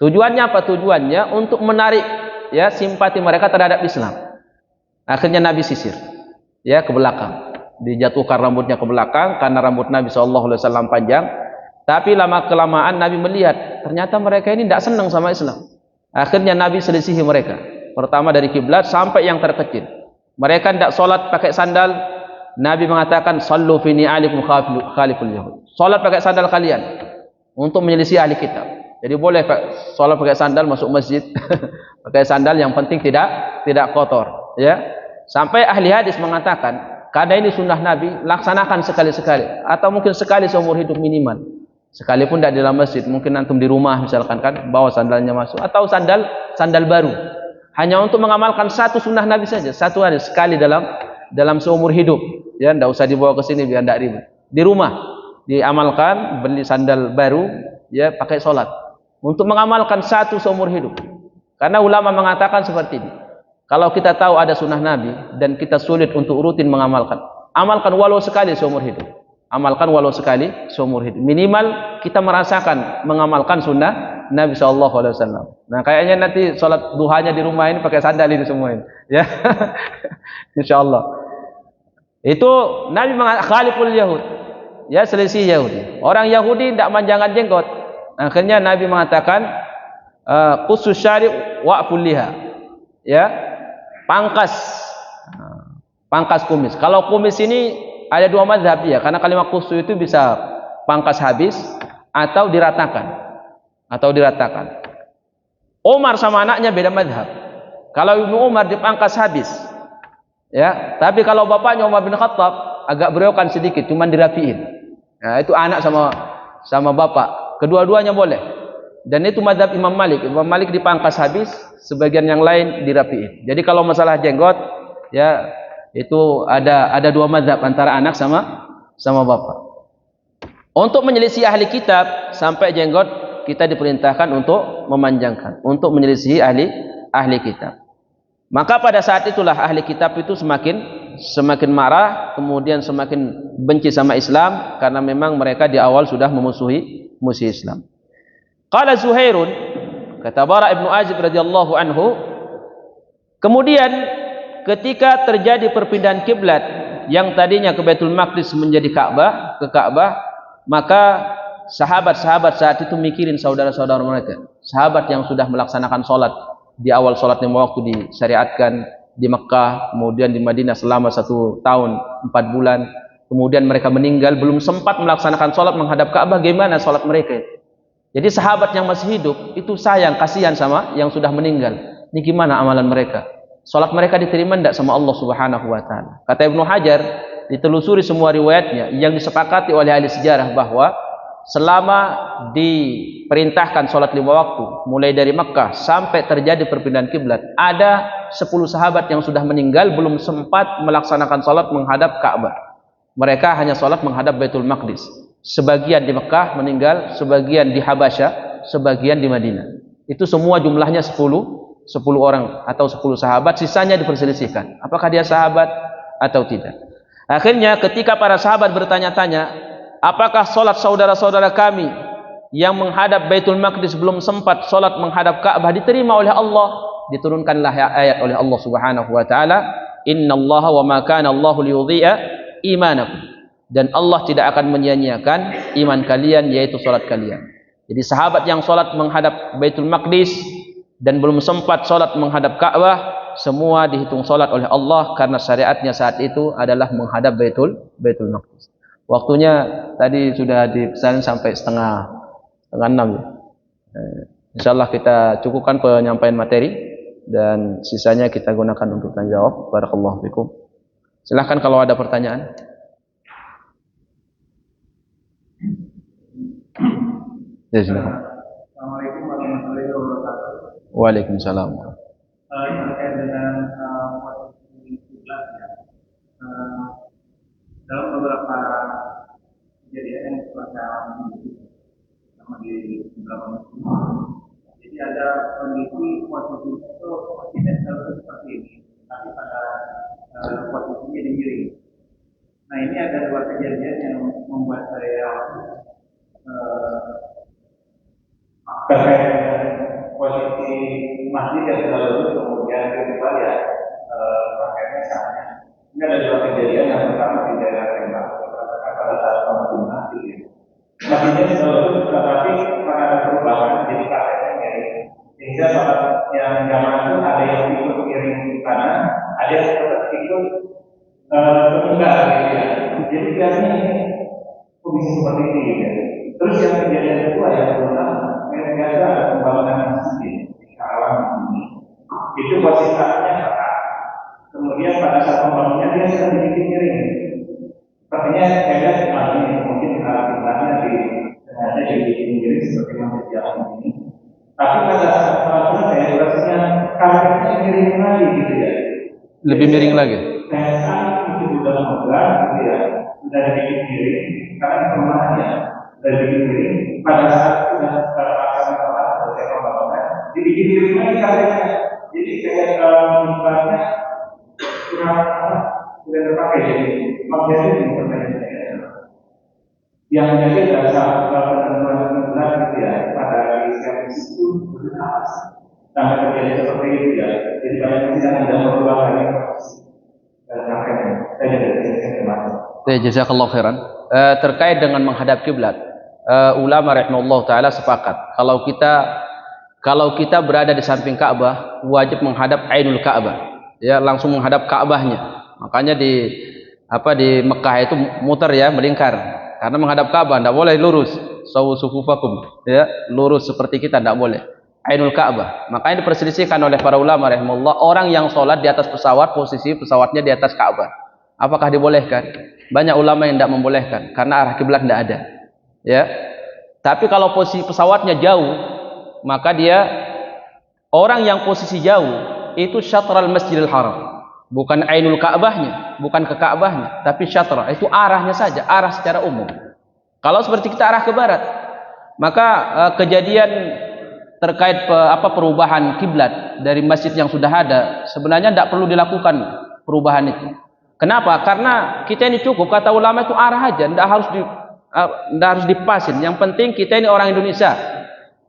Tujuannya apa? Tujuannya untuk menarik ya simpati mereka terhadap Islam. Akhirnya Nabi sisir ya ke belakang. Dijatuhkan rambutnya ke belakang karena rambut Nabi SAW panjang. Tapi lama kelamaan Nabi melihat ternyata mereka ini tidak senang sama Islam. Akhirnya Nabi selisihi mereka. Pertama dari kiblat sampai yang terkecil. Mereka tidak sholat pakai sandal. Nabi mengatakan sallu fi ni'alikum khaliful yahud. Sholat pakai sandal kalian. untuk menyelisih ahli kitab. Jadi boleh sholat pakai sandal masuk masjid, pakai sandal yang penting tidak kotor. Ya, sampai ahli hadis mengatakan, karena ini sunnah Nabi, laksanakan sekali-sekali, atau mungkin sekali seumur hidup minimal. Sekalipun tidak di dalam masjid, mungkin antum di rumah misalkan kan, bawa sandalnya masuk, atau sandal baru. Hanya untuk mengamalkan satu sunnah Nabi saja, satu hari sekali dalam seumur hidup. Ya, tidak usah dibawa ke sini biar tidak ribet. Di rumah diamalkan, beli sandal baru, ya pakai sholat. Untuk mengamalkan satu seumur hidup. Karena ulama mengatakan seperti ini. Kalau kita tahu ada sunnah Nabi dan kita sulit untuk rutin mengamalkan, amalkan walau sekali seumur hidup. Amalkan walau sekali seumur hidup. Minimal kita merasakan mengamalkan sunnah Nabi SAW. Nah, kayaknya nanti sholat duhanya di rumah ini pakai sandal ini semua ini. Ya, insya Allah. Itu Nabi khaliful Yahud. Ya, selisih Yahudi. Orang Yahudi tidak manjangan jenggot. Akhirnya Nabi mengatakan qussus syari' wa'ful liha. Ya, pangkas kumis. Kalau kumis ini ada dua mazhab ya, karena kalimat qussu itu bisa pangkas habis atau diratakan. Umar sama anaknya beda mazhab. Kalau Ibnu Umar dipangkas habis. Ya, tapi kalau bapaknya Umar bin Khattab agak berewokan sedikit, cuman dirapiin. Nah, itu anak sama bapak. Kedua-duanya boleh. Dan itu mazhab Imam Malik. Imam Malik dipangkas habis, sebagian yang lain dirapiin. Jadi kalau masalah jenggot, ya itu ada dua mazhab antara anak sama bapak. Untuk menyelisih ahli kitab sampai jenggot kita diperintahkan untuk memanjangkan, untuk menyelisih ahli kitab. Maka pada saat itulah ahli kitab itu semakin marah, kemudian semakin benci sama Islam karena memang mereka di awal sudah memusuhi Islam. Qala Zuhairun, kata Bara ibnu Azib radhiyallahu anhu, kemudian ketika terjadi perpindahan kiblat yang tadinya ke Baitul Maqdis menjadi ke Ka'bah, maka sahabat-sahabat saat itu mikirin saudara-saudara mereka, sahabat yang sudah melaksanakan sholat di awal sholat 5 waktu disyariatkan di Mekah, kemudian di Madinah selama 1 tahun 4 bulan, kemudian mereka meninggal belum sempat melaksanakan sholat menghadap Ka'bah. Gimana sholat mereka? Jadi sahabat yang masih hidup itu sayang, kasihan sama yang sudah meninggal. Ini gimana amalan mereka? Sholat mereka diterima tidak sama Allah Subhanahu Wa Taala? Kata Ibnu Hajar, ditelusuri semua riwayatnya yang disepakati oleh ahli sejarah bahwa selama diperintahkan sholat 5 waktu mulai dari Mekah sampai terjadi perpindahan kiblat, ada 10 sahabat yang sudah meninggal belum sempat melaksanakan sholat menghadap Ka'bah. Mereka hanya sholat menghadap Baitul Maqdis. Sebagian di Mekah meninggal, sebagian di Habasyah, sebagian di Madinah. Itu semua jumlahnya 10 orang atau 10 sahabat. Sisanya diperselisihkan apakah dia sahabat atau tidak. Akhirnya ketika para sahabat bertanya-tanya, apakah sholat saudara-saudara kami yang menghadap Baitul Maqdis belum sempat sholat menghadap Ka'bah diterima oleh Allah? Diturunkanlah ayat oleh Allah Subhanahu Wa Taala, Innallaha wa ma kana Allahu liyudhi'a imanakum. Dan Allah tidak akan menyia-nyiakan iman kalian, yaitu sholat kalian. Jadi sahabat yang sholat menghadap Baitul Maqdis dan belum sempat sholat menghadap Ka'bah, semua dihitung sholat oleh Allah karena syariatnya saat itu adalah menghadap Baitul Maqdis. Waktunya tadi sudah dipesan sampai setengah 6 ya. Insyaallah kita cukupkan penyampaian materi dan sisanya kita gunakan untuk tanya jawab. Barakallahu fikum. Silahkan kalau ada pertanyaan. Ya, silakan. Assalamualaikum warahmatullahi wabarakatuh. Waalaikumsalam. Terkait dengan posisi kiblat ya. Dalam beberapa kejadian yang semacam sama di beberapa muslim. Jadi ada kondisi posisinya itu tidak selalu seperti ini, tapi pada posisinya di miring. Nah, ini ada 2 kejadian yang membuat saya terkait posisi masjid yang selalu kemudian kedua ya pakainya sama. Ini ada 2 kejadian. Yang pertama di daerah Lembang, pada saat pembunuhan gitu. Masjidnya selalu tetapi ada perubahan jadi pakainya miring. Sehingga sholat yang jamaah itu ada yang ikut miring di kanan, ada yang tetap ikut terbuka gitu ya. Jadi biasanya ini kondisi seperti ini ya. Terus yang kejadian kedua ya, bangunan masjid di Karawang ini, itu posisi tanahnya rata. Kemudian pada saat pembangunannya dia sudah dibikin miring. Sepertinya saya lihat ini mungkin arah di sengaja dibikin miring seperti masjid yang ini. Tapi pada saat pembangunan saya rasanya karpetnya miring lagi gitu ya. Lebih miring lagi. Saya sangat itu sudah membuat gitu ya, sudah dibikin miring karena perumahannya sudah dibikin miring. Pada saat sudah terlaksana selesai pembangunan, dibikin miring lagi karpetnya. Jadi kayak mimbarnya sudah terpakai. Jadi maksudnya ini pertanyaan saya. Yang menjadi dasar ketentuan gitu ya pada Islam itu benar. Sampai terjadi seperti itu ya. Jadi banyak yang tidak berubah lagi. Jazakallahu khairan. Terkait dengan menghadap kiblat, ulama rahimahullah taala sepakat kalau kita berada di samping Ka'bah wajib menghadap Ainul Ka'bah, ya, langsung menghadap Ka'bahnya. Makanya di Mekah itu muter ya, melingkar, karena menghadap Ka'bah tidak boleh lurus. Sawu sufufakum, ya, lurus seperti kita tidak boleh. Ainul Ka'bah. Makanya diperselisihkan oleh para ulama rahimahullah, orang yang sholat di atas pesawat, posisi pesawatnya di atas Ka'bah, apakah dibolehkan? Banyak ulama yang tidak membolehkan karena arah kiblat tidak ada, ya. Tapi kalau posisi pesawatnya jauh, maka dia, orang yang posisi jauh itu syatral Masjidil Haram, bukan Ainul Ka'bahnya, bukan ke Ka'bahnya, tapi syatra, itu arahnya saja, arah secara umum. Kalau seperti kita arah ke barat, maka kejadian terkait perubahan kiblat dari masjid yang sudah ada sebenarnya tidak perlu dilakukan perubahan itu. Kenapa? Karena kita ini cukup, kata ulama itu arah aja, tidak harus dipasin. Yang penting kita ini orang Indonesia.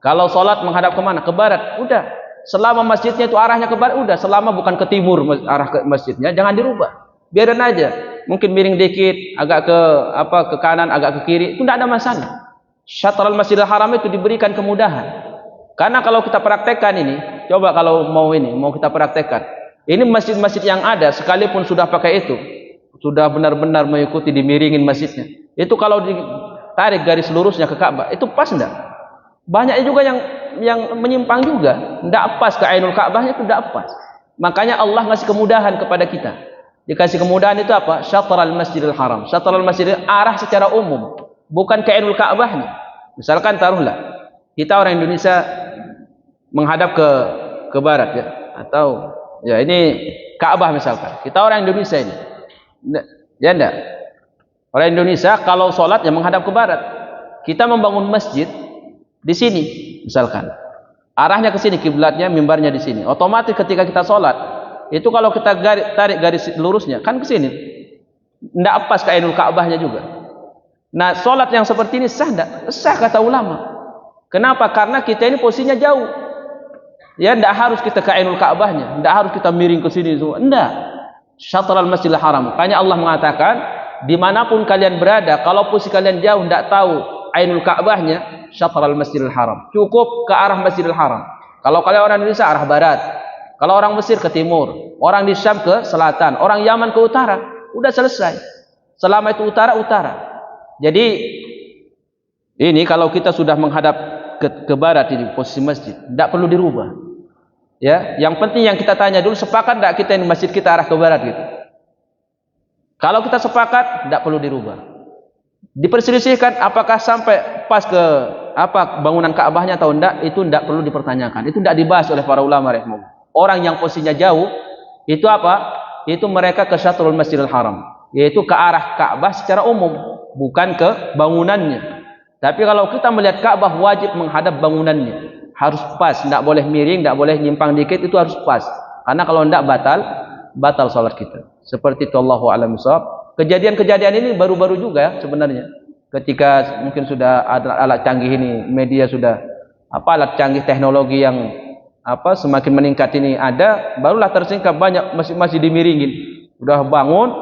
Kalau sholat menghadap kemana? Ke barat, udah. Selama masjidnya itu arahnya ke barat, udah. Selama bukan ke timur arah ke masjidnya, jangan dirubah. Biarin aja. Mungkin miring dikit, agak ke kanan, agak ke kiri, itu tidak ada masalah. Syatral Masjidil Haram itu diberikan kemudahan. Karena kalau kita praktekkan ini, coba kalau mau kita praktekkan. Ini masjid-masjid yang ada, sekalipun sudah pakai itu, sudah benar-benar mengikuti dimiringin masjidnya. Itu kalau ditarik garis lurusnya ke Ka'bah, itu pas enggak? Banyak juga yang menyimpang juga, enggak pas ke Ainul Ka'bahnya, itu enggak pas. Makanya Allah ngasih kemudahan kepada kita. Dikasih kemudahan itu apa? Syatral Masjidil Haram. Syatral Masjidil arah secara umum, bukan ke Ainul Ka'bahnya. Misalkan taruhlah kita orang Indonesia menghadap ke barat ya, atau ya ini Ka'bah misalkan. Kita orang Indonesia ini. Ya enggak? Orang Indonesia kalau sholat ya menghadap ke barat. Kita membangun masjid di sini misalkan. Arahnya ke sini, kiblatnya, mimbarnya di sini. Otomatis ketika kita sholat, itu kalau kita tarik garis lurusnya kan ke sini. Enggak pas ke Ainul Ka'bahnya juga. Nah, sholat yang seperti ini sah enggak? Sah kata ulama. Kenapa? Karena kita ini posisinya jauh. Ya, tidak harus kita ke Ainul Ka'bahnya, tidak harus kita miring ke sini semua. Tidak. Syatral Masjidil Haram. Makanya Allah mengatakan, dimanapun kalian berada, kalau posisi kalian jauh, tidak tahu Ainul Ka'bahnya, Syatral Masjidil Haram. Cukup ke arah Masjidil Haram. Kalau kalian orang Indonesia arah barat, kalau orang Mesir ke timur, orang di Syam ke selatan, orang Yaman ke utara, udah selesai. Selama itu utara. Jadi ini kalau kita sudah menghadap ke barat ini posisi masjid, tidak perlu dirubah. Ya, yang penting yang kita tanya dulu, sepakat tidak kita ini masjid kita arah ke barat gitu. Kalau kita sepakat, tidak perlu dirubah. Diperselisihkan apakah sampai pas ke bangunan Ka'bahnya atau tidak, itu tidak perlu dipertanyakan. Itu tidak dibahas oleh para ulama rahimahullah. Orang yang posisinya jauh itu itu mereka ke Syatrul Masjidil Haram, yaitu ke arah Ka'bah secara umum, bukan ke bangunannya. Tapi kalau kita melihat Ka'bah, wajib menghadap bangunannya, harus pas, tidak boleh miring, tidak boleh nyimpang dikit, itu harus pas. Karena kalau tidak batal salat kita. Seperti itu, Allahu a'lam bishawab. Kejadian-kejadian ini baru-baru juga sebenarnya. Ketika mungkin sudah ada alat canggih ini, media sudah alat canggih teknologi yang semakin meningkat ini ada, barulah tersingkap banyak masih dimiringin. Udah bangun,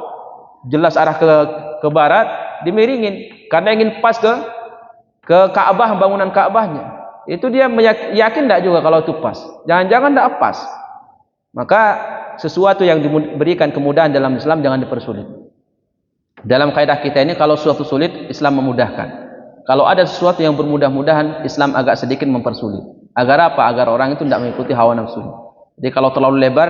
jelas arah ke barat, dimiringin karena ingin pas ke Ka'bah, bangunan Ka'bahnya. Itu dia yakin tidak juga kalau itu pas. Jangan-jangan tidak pas. Maka sesuatu yang diberikan kemudahan dalam Islam jangan dipersulit. Dalam kaidah kita ini, kalau sesuatu sulit, Islam memudahkan. Kalau ada sesuatu yang bermudah-mudahan, Islam agak sedikit mempersulit. Agar apa? Agar orang itu tidak mengikuti hawa nafsu. Jadi kalau terlalu lebar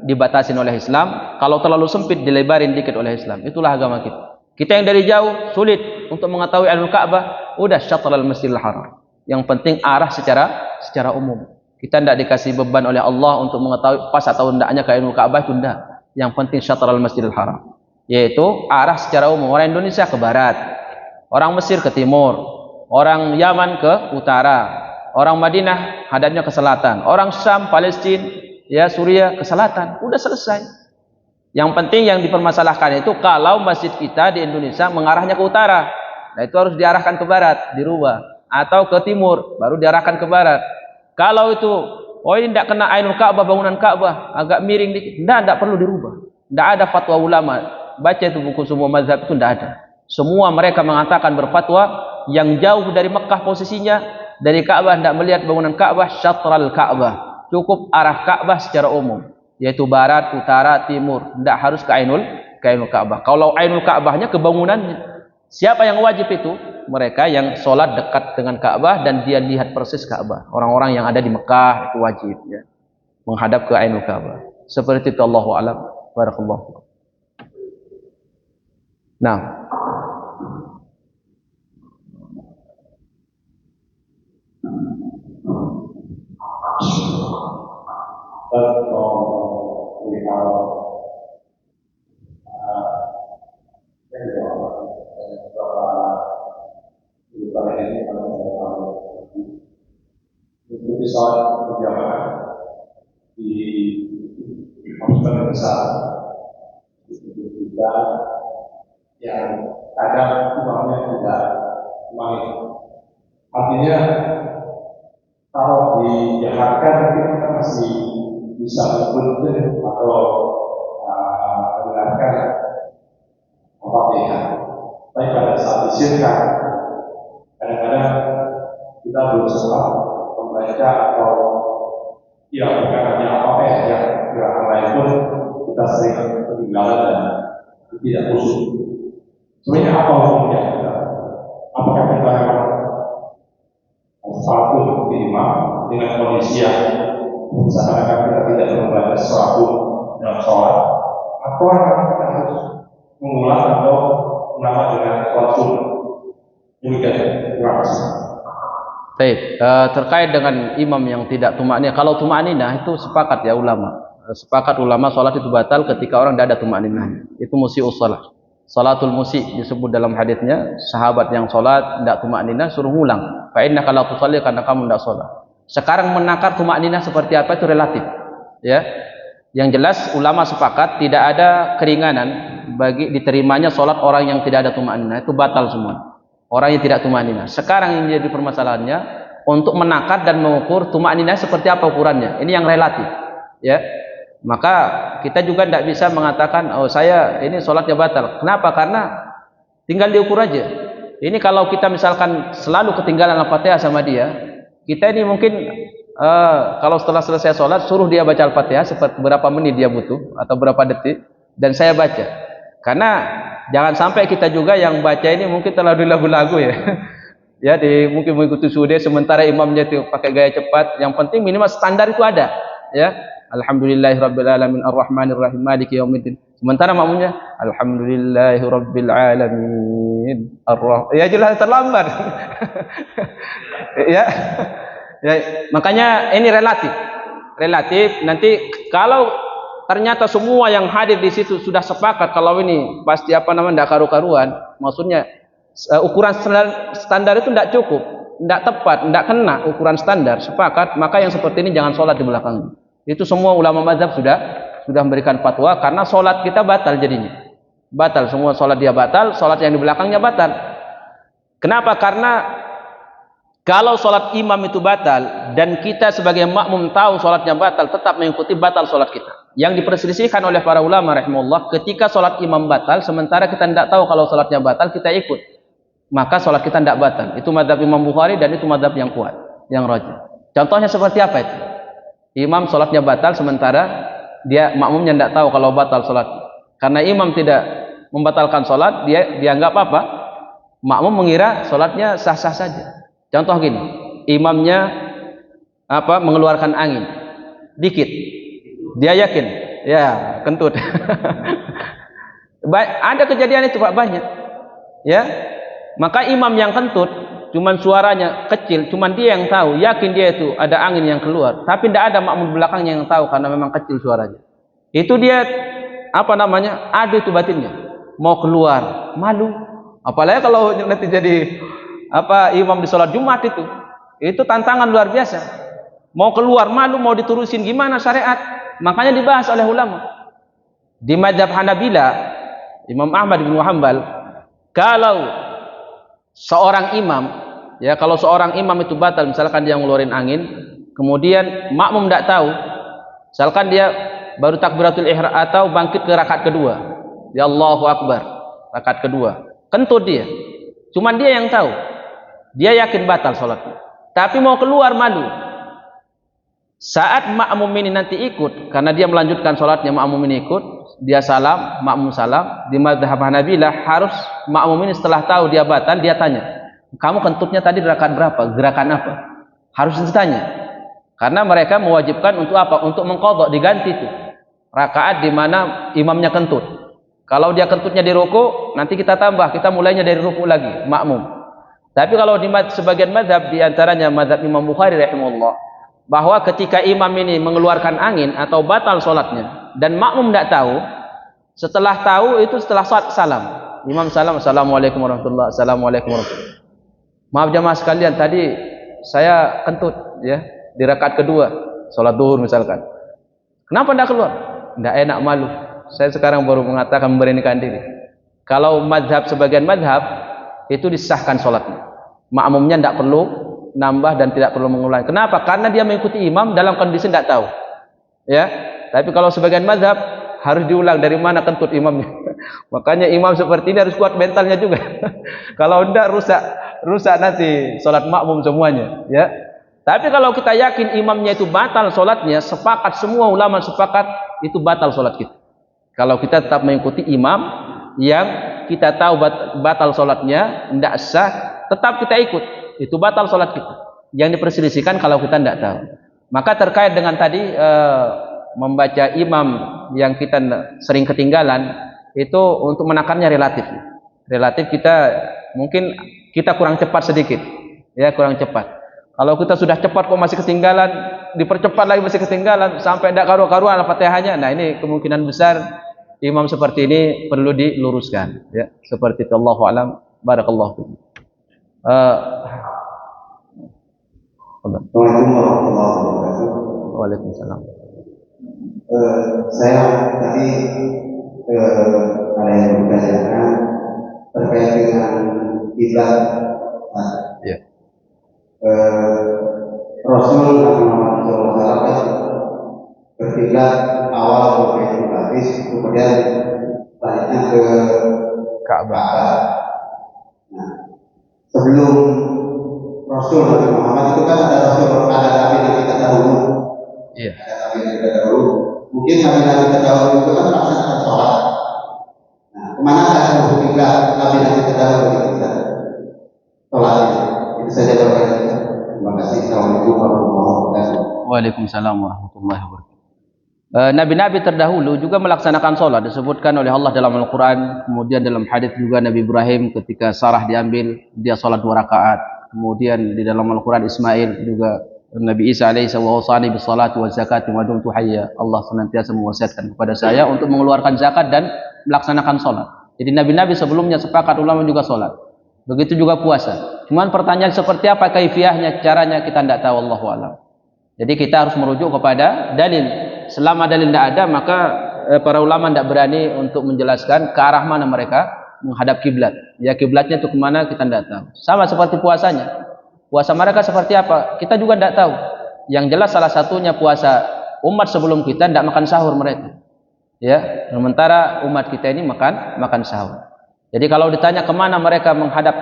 dibatasin oleh Islam, kalau terlalu sempit dilebarin dikit oleh Islam. Itulah agama kita. Kita yang dari jauh sulit untuk mengetahui alul Ka'bah, udah syatral Masjidil Haram. Yang penting arah secara umum. Kita tidak dikasih beban oleh Allah untuk mengetahui pas atau hendaknya ke alul Ka'bah, itu tidak. Yang penting syatral Masjidil Haram, yaitu arah secara umum. Orang Indonesia ke barat, orang Mesir ke timur, orang Yaman ke utara, orang Madinah hadapnya ke selatan, orang Syam, Palestina, ya Suriah ke selatan. Udah selesai. Yang penting yang dipermasalahkan itu kalau masjid kita di Indonesia mengarahnya ke utara, nah itu harus diarahkan ke barat, dirubah, atau ke timur, baru diarahkan ke barat. Kalau itu, oh ini tidak kena Ainul Ka'bah, bangunan Ka'bah agak miring dikit, tidak perlu dirubah. Tidak ada fatwa ulama. Baca itu buku semua mazhab itu tidak ada. Semua mereka mengatakan berfatwa yang jauh dari Mekah posisinya, dari Ka'bah tidak melihat bangunan Ka'bah, syatral Ka'bah. Cukup arah Ka'bah secara umum, yaitu barat, utara, timur. Tidak harus ke Ainul Ka'bah. Kalau Ainul Ka'bahnya ke bangunannya. Siapa yang wajib itu? Mereka yang sholat dekat dengan Ka'bah dan dia lihat persis Ka'bah. Orang-orang yang ada di Mekah itu wajib, ya, menghadap ke Ainul Ka'bah. Seperti itu, Allahu a'lam. Barakallahu fikum. Nah, mengikuti sholat berjamaah di hospital besar kita yang kadang imamnya tidak main. Artinya kalau di Jakarta mungkin kita masih bisa mengikuti atau mendengarkan Al-Fatihah. Tapi pada saat disirkan, kadang-kadang kita belum sempat membaca atau ya bukan hanya apa ya gerakan lain pun kita sering ketinggalan dan tidak khusyuk. Sebenarnya apa hukumnya? Apakah kita memang satu imam dengan kondisi yang seakan-akan kita tidak membaca sesuatu dalam sholat, atau kita harus mengulang atau menambah dengan sholat sunnah? Demikian. Terima kasih. baik. Terkait dengan imam yang tidak tumakninah. Kalau tumakninah itu sepakat ya ulama. Sepakat ulama sholat itu batal ketika orang tidak ada tumakninah. Itu musi'us sholat. Salatul musi' disebut dalam hadisnya, sahabat yang sholat tidak tumakninah suruh ngulang. Fa innaka la tusalli, karena kamu tidak sholat. Sekarang menakar tumakninah seperti apa itu relatif. Ya. Yang jelas ulama sepakat tidak ada keringanan bagi diterimanya sholat orang yang tidak ada tumakninah, itu batal semua. Orang yang tidak tumakninah. Sekarang yang jadi permasalahannya untuk menakar dan mengukur tumakninah seperti apa ukurannya. Ini yang relatif. Ya. Maka kita juga tidak bisa mengatakan, oh saya ini sholatnya batal. Kenapa? Karena tinggal diukur aja. Ini kalau kita misalkan selalu ketinggalan Al-Fatihah sama dia, kita ini mungkin kalau setelah selesai sholat suruh dia baca Al-Fatihah seperti berapa menit dia butuh atau berapa detik, dan saya baca. Karena jangan sampai kita juga yang baca ini mungkin terlalu lagu-lagu ya. Ya, mungkin mengikuti sude sementara imamnya itu pakai gaya cepat. Yang penting minimal standar itu ada, ya. Alhamdulillahirabbil alamin arrahmanir rahim maliki yaumiddin. Sementara makmumnya alhamdulillahirabbil alamin ya jelas terlambat. ya. Ya, makanya ini relatif. Relatif. Nanti kalau ternyata semua yang hadir di situ sudah sepakat kalau ini pasti tidak karu-karuan, maksudnya ukuran standar itu tidak cukup, tidak tepat, tidak kena ukuran standar, sepakat, maka yang seperti ini jangan sholat di belakang. Itu semua ulama mazhab sudah memberikan fatwa, karena sholat kita batal jadinya. Batal, semua sholat dia batal, sholat yang di belakangnya batal. Kenapa? Karena kalau sholat imam itu batal dan kita sebagai makmum tahu sholatnya batal, tetap mengikuti, batal sholat kita. Yang diperselisihkan oleh para ulama rahimahullah, ketika sholat imam batal sementara kita tidak tahu kalau sholatnya batal, kita ikut, maka sholat kita tidak batal. Itu mazhab Imam Bukhari dan itu mazhab yang kuat, yang rajih. Contohnya seperti apa itu? Imam sholatnya batal sementara dia makmumnya tidak tahu kalau batal sholat. Karena imam tidak membatalkan sholat, dia nggak apa-apa. Makmum mengira sholatnya sah-sah saja. Contoh gini, imamnya mengeluarkan angin dikit, dia yakin ya kentut. Ada kejadian itu Pak, banyak ya. Maka imam yang kentut cuman suaranya kecil, cuman dia yang tahu, yakin dia itu ada angin yang keluar, tapi tidak ada makmum belakangnya yang tahu karena memang kecil suaranya. Itu dia adu itu batinnya, mau keluar malu. Apalagi kalau nanti jadi imam di sholat Jumat, itu tantangan luar biasa. Mau keluar malu, mau diturusin gimana syariat. Makanya dibahas oleh ulama di mazhab Hanabila, Imam Ahmad bin Hanbal, kalau seorang imam itu batal, misalkan dia ngeluarin angin, kemudian makmum tidak tahu, misalkan dia baru takbiratul ihram atau bangkit ke rakaat kedua, ya Allahu Akbar, rakaat kedua, kentut dia, cuman dia yang tahu, dia yakin batal sholatnya, tapi mau keluar malu. Saat makmum ini nanti ikut, karena dia melanjutkan sholatnya, makmum ini ikut, dia salam, makmum salam. Di mazhab Hanabilah harus makmum ini setelah tahu dia batal, dia tanya, kamu kentutnya tadi rakaat berapa, gerakan apa? Harus ditanya, karena mereka mewajibkan untuk apa? Untuk mengqadha, diganti itu rakaat di mana imamnya kentut. Kalau dia kentutnya di ruku, nanti kita tambah, kita mulainya dari ruku lagi, makmum. Tapi kalau di sebagian mazhab, di antaranya mazhab Imam Bukhari rahimahullah, bahwa ketika imam ini mengeluarkan angin atau batal sholatnya dan makmum tidak tahu, setelah tahu itu setelah sholat salam, imam salam, assalamualaikum warahmatullahi, assalamualaikum warahmatullahi, maaf jamaah sekalian, tadi saya kentut ya di rakaat kedua sholat duhur misalkan, kenapa tidak keluar? Tidak enak, malu, saya sekarang baru mengatakan memberanikan diri. Kalau mazhab, sebagian mazhab itu disahkan sholatnya, makmumnya tidak perlu nambah dan tidak perlu mengulangi. Kenapa? Karena dia mengikuti imam dalam kondisi tidak tahu. Ya. Tapi kalau sebagian mazhab harus diulang dari mana kentut imamnya. Makanya imam seperti ini harus kuat mentalnya juga. Kalau tidak rusak nanti salat makmum semuanya, ya. Tapi kalau kita yakin imamnya itu batal salatnya, sepakat semua ulama sepakat itu batal salat kita. Kalau kita tetap mengikuti imam yang kita tahu batal salatnya, tidak sah, tetap kita ikut, itu batal sholat kita. Yang diperselisihkan kalau kita tidak tahu. Maka terkait dengan tadi membaca imam yang kita sering ketinggalan, itu untuk menekannya relatif kita mungkin kita kurang cepat sedikit, ya, kurang cepat. Kalau kita sudah cepat kok masih ketinggalan, dipercepat lagi masih ketinggalan sampai tidak karu-karuan Fatihahnya. Nah, ini kemungkinan besar imam seperti ini perlu diluruskan, ya. Seperti itu, Allahu a'lam. Barakallahu fiik. Assalamualaikum warahmatullahi wabarakatuh. Waalaikumsalam. Saya tadi ada yang bertanyakan terkait dengan kiblat. Ya. Rasul Muhammad SAW berkiblat awal ke Baitul kemudian selanjutnya ke Ka'bah. Nah, sebelum Rasul Nabi Muhammad itu kan ada nabi terdahulu. Iya. Ada nabi terdahulu. Mungkin nabi terdahulu itu kan melaksanakan sholat. Nah, kemana asal kiblat nabi terdahulu kita sholatnya? Itu saja pertanyaannya. Terima kasih. Assalamualaikum warahmatullahi wabarakatuh. Waalaikumsalam warahmatullahi wabarakatuh. Nabi-nabi terdahulu juga melaksanakan sholat, disebutkan oleh Allah dalam Al-Quran. Kemudian dalam hadis juga Nabi Ibrahim ketika Sarah diambil, dia sholat 2 rakaat. Kemudian di dalam Al-Quran Ismail juga Nabi Isa alaihissalam, wa awsani bis salati wa zakati wa dumtu hayya. Allah senantiasa mewasiatkan kepada saya untuk mengeluarkan zakat dan melaksanakan sholat. Jadi nabi-nabi sebelumnya sepakat, ulama juga sholat. Begitu juga puasa. Cuman pertanyaan seperti apa kaifiyahnya, caranya kita tidak tahu, Allahu a'lam. Jadi kita harus merujuk kepada dalil. Selama dalil tidak ada, maka para ulama tidak berani untuk menjelaskan ke arah mana mereka menghadap kiblat. Ya, kiblatnya itu kemana kita tidak tahu. Sama seperti puasanya. Puasa mereka seperti apa? Kita juga tidak tahu. Yang jelas salah satunya puasa umat sebelum kita tidak makan sahur mereka. Ya, sementara umat kita ini makan sahur. Jadi kalau ditanya kemana mereka menghadap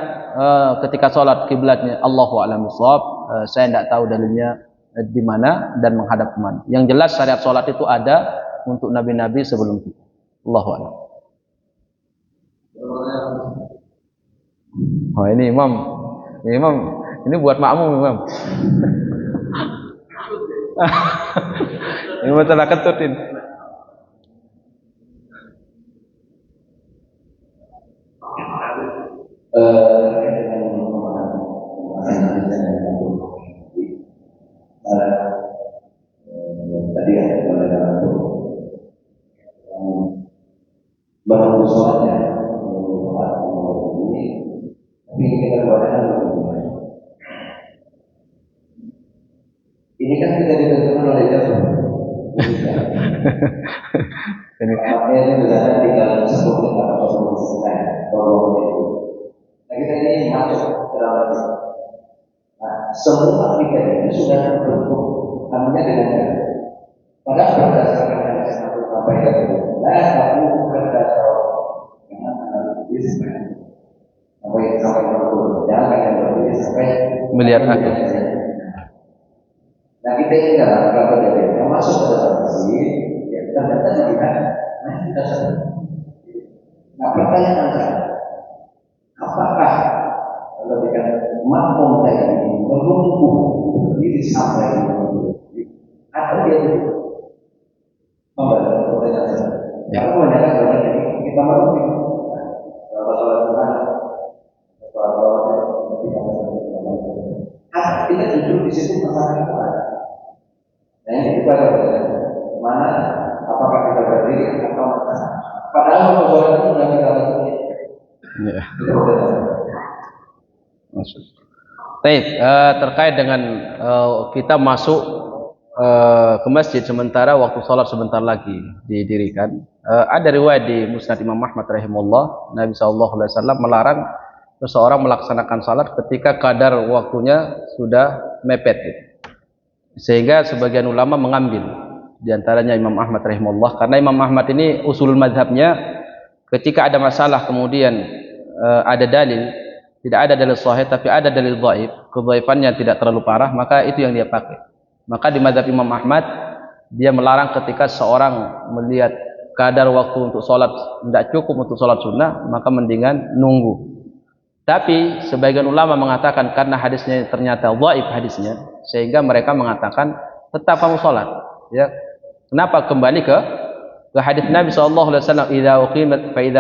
ketika sholat kiblatnya, Allahu a'lam bishawab, saya tidak tahu dalilnya di mana dan menghadap kemana. Yang jelas syariat sholat itu ada untuk nabi-nabi sebelum kita. Allahu a'lam. Oh, ini imam, ini buat makmum imam. Ini masalah ketut ini. Tadi ada baru sholatnya, tapi kita buatkan ini kan kita ditentukan oleh Tuhan. Ini berada di dalam sebuah negara atau nah kita ini masuk ke dalam itu. Nah, semua kita ini sudah terbentuk namanya dengan padahal berdasarkan hadis Nabi sampaikan itu, aku berdasar dengan analisis apa yang sampai jangan analisis sampai melihat aku. Nah kita ini dalam berapa dari yang masuk ke dalam masjid, ya kita datang lihat, nah kita sadar. Nah pertanyaan saya, apakah kalau dikatakan makmum tadi ini menunggu berdiri sampai atau dia itu? Pertanyaan saya. Kalau kebanyakan orang ini kita menunggu, kalau sholat sunnah, kita jujur di situ masalah itu ada. Nah ini kita mana apakah kita berdiri atau padahal kalau sholat itu sudah kita lakukan. Ya. Maksud. Baik, terkait dengan kita masuk ke masjid sementara waktu sholat sebentar lagi didirikan. Ada riwayat di Musnad Imam Ahmad rahimahullah, Nabi SAW melarang seseorang melaksanakan salat ketika kadar waktunya sudah mepet, sehingga sebagian ulama mengambil, diantaranya Imam Ahmad rahimahullah, karena Imam Ahmad ini usul mazhabnya ketika ada masalah kemudian ada dalil, tidak ada dalil sahih tapi ada dalil dhaif, kedhaifannya tidak terlalu parah, maka itu yang dia pakai. Maka di mazhab Imam Ahmad dia melarang ketika seorang melihat kadar waktu untuk sholat tidak cukup untuk sholat sunnah, maka mendingan nunggu. Tapi sebagian ulama mengatakan karena hadisnya ternyata dhaif hadisnya, sehingga mereka mengatakan tetap kamu sholat. Ya, kenapa kembali ke hadis Nabi SAW? Idza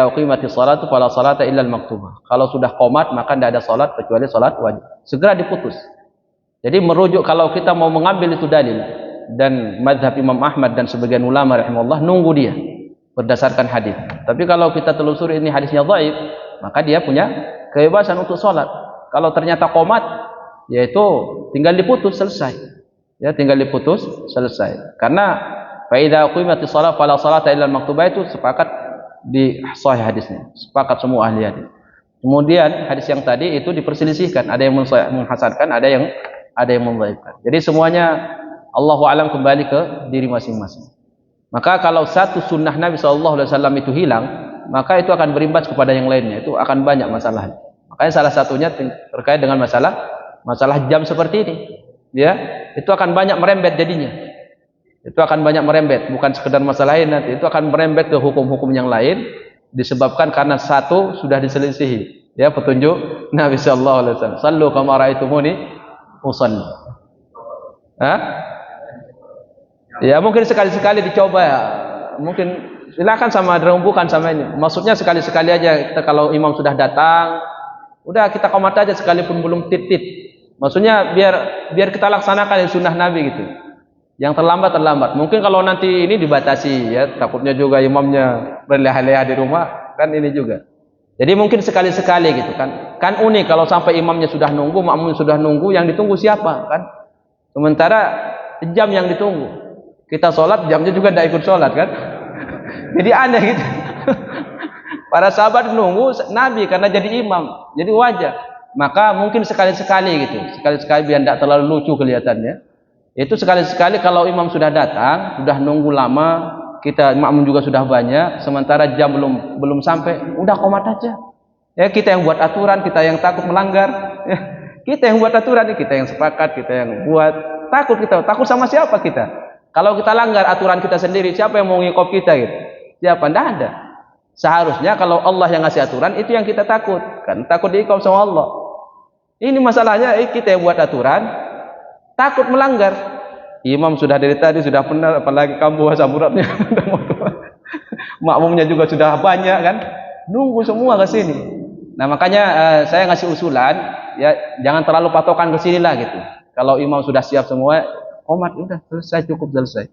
uqimatis salatu fala salata illa al-maktubah. Kalau sudah qomat maka tidak ada sholat kecuali sholat wajib. Segera diputus. Jadi merujuk kalau kita mau mengambil itu dalil dan mazhab Imam Ahmad dan sebagian ulama rahimahullah nunggu dia berdasarkan hadis. Tapi kalau kita telusuri ini hadisnya dhaif, maka dia punya kebebasan untuk sholat. Kalau ternyata qomat, yaitu tinggal diputus selesai. Ya, tinggal diputus selesai. Karena fa idza uqimatis shalah fala salata illa al-maktubah itu sepakat di sahih hadisnya. Sepakat semua ahli hadis. Kemudian hadis yang tadi itu diperselisihkan, ada yang menghasankan, ada yang mendhaifkan. Jadi semuanya Allahu a'lam kembali ke diri masing-masing. Maka kalau satu sunnah Nabi SAW itu hilang, maka itu akan berimbas kepada yang lainnya. Itu akan banyak masalahnya. Makanya salah satunya terkait dengan masalah jam seperti ini. Ya, itu akan banyak merembet jadinya. Itu akan banyak merembet, bukan sekedar masalah ini nanti. Itu akan merembet ke hukum-hukum yang lain disebabkan karena satu sudah diselisihi. Ya, petunjuk Nabi SAW. Sallu kama ra'aitumuni usalli. Ya, mungkin sekali-sekali dicoba ya. Mungkin silakan sama rembukan sama ini. Maksudnya sekali-sekali aja kita kalau imam sudah datang, udah kita qomat aja sekalipun belum tit-tit. Maksudnya biar kita laksanakan sunnah Nabi gitu. Yang terlambat. Mungkin kalau nanti ini dibatasi ya, takutnya juga imamnya berleha-leha di rumah, kan ini juga. Jadi mungkin sekali-sekali gitu kan. Kan unik kalau sampai imamnya sudah nunggu, makmum sudah nunggu, yang ditunggu siapa kan? Sementara jam yang ditunggu. Kita sholat, jamnya juga tidak ikut sholat kan? Jadi aneh gitu. Para sahabat menunggu Nabi karena jadi imam, jadi wajar. Maka mungkin sekali-sekali gitu, sekali-sekali biar tidak terlalu lucu kelihatannya. Itu sekali-sekali kalau imam sudah datang, sudah nunggu lama, kita makmum juga sudah banyak, sementara jam belum sampai, udah qomat aja. Ya kita yang buat aturan, kita yang takut melanggar. Ya, kita yang buat aturan, kita yang sepakat, kita yang buat. Takut sama siapa kita? Kalau kita langgar aturan kita sendiri, siapa yang mau ngikop kita gitu? Siapa? Tidak ada. Seharusnya kalau Allah yang ngasih aturan, itu yang kita takut. Kan takut diikop sama Allah. Ini masalahnya kita yang buat aturan, takut melanggar. Imam sudah dari tadi sudah penat, apalagi kamu asam uratnya. Makmumnya juga sudah banyak kan, nunggu semua ke sini. Nah makanya saya ngasih usulan, ya jangan terlalu patokan ke sini lah gitu. Kalau imam sudah siap semua, qomat udah selesai, cukup selesai.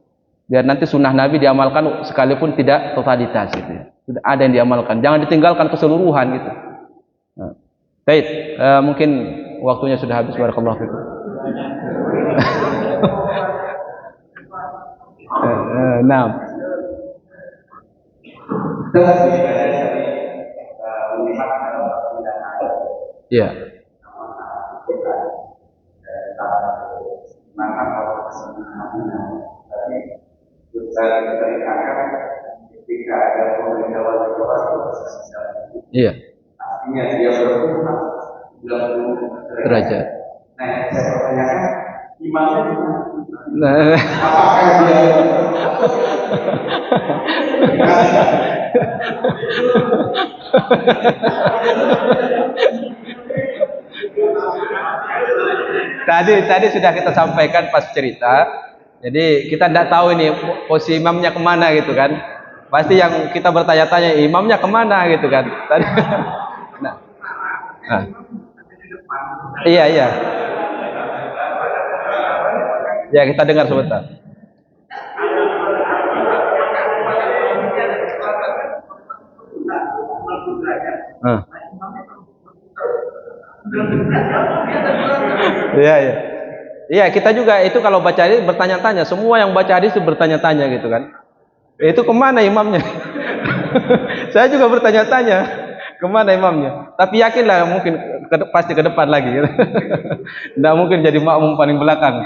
Biar nanti sunnah Nabi diamalkan sekalipun tidak totalitas gitu. Sudah ada yang diamalkan, jangan ditinggalkan keseluruhan gitu. Nah, baik, mungkin waktunya sudah habis. Barakallahu fikum. Nah. Iya. Iya. Artinya dia berkurang 90 derajat. Nah, saya pertanyakan imamnya Nah. apakah dia Tadi sudah kita sampaikan pas cerita. Jadi kita tidak tahu ini posisi imamnya kemana gitu kan. Pasti yang kita bertanya-tanya imamnya kemana gitu kan. Tadi. Nah. Iya. Ya kita dengar sebentar. Iya. Iya, kita juga itu kalau baca hadis bertanya-tanya, semua yang baca hadis itu bertanya-tanya gitu kan. Itu kemana imamnya? Saya juga bertanya-tanya, kemana imamnya? Tapi yakinlah mungkin pasti ke depan lagi. Tidak mungkin jadi makmum paling belakang.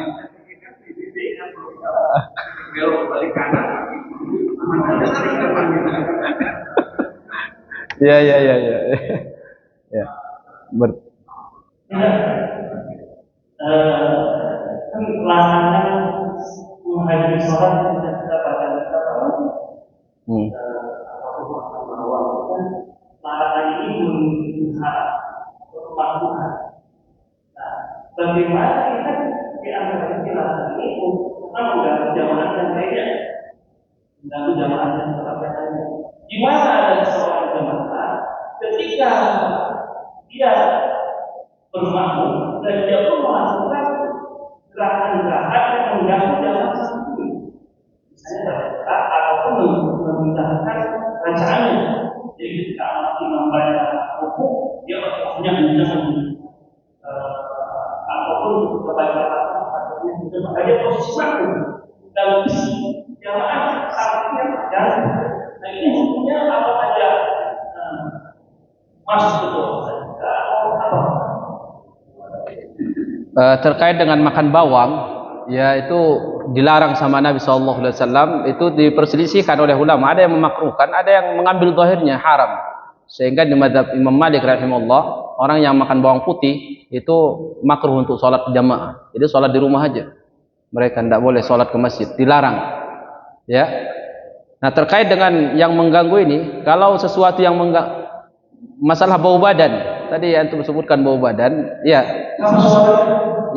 Ya. Ya. Kan larangan menghadiri sholat kita baca larangan ini mengharap kemampuan. Nah, bagaimana kita di antara larangan ini kita mengganggu jamaah yang lainnya, mengganggu jamaah yang lainnya. Di mana ada seorang jamaah ketika dia bermakmum dan dia pun melakukan gerakan-gerakan yang mengganggu jamaah sendiri, misalnya bergerak ataupun memindahkan bacaannya. Jadi ketika imam baca hukum, dia punya kencang ataupun kebaca dia posisi makmum dalam jamaah sangatnya terjadi. Nah ini hukumnya apa saja masuk betul atau apa? Terkait dengan makan bawang, ya itu dilarang sama Nabi SAW. Itu diperselisihkan oleh ulama. Ada yang memakruhkan, ada yang mengambil zahirnya haram. Sehingga di mazhab Imam Malik rahimahullah, orang yang makan bawang putih itu makruh untuk sholat jamaah. Jadi sholat di rumah aja. Mereka tidak boleh sholat ke masjid, dilarang. Ya. Nah terkait dengan yang mengganggu ini, kalau sesuatu yang masalah bau badan, tadi antum sebutkan bau badan, ya.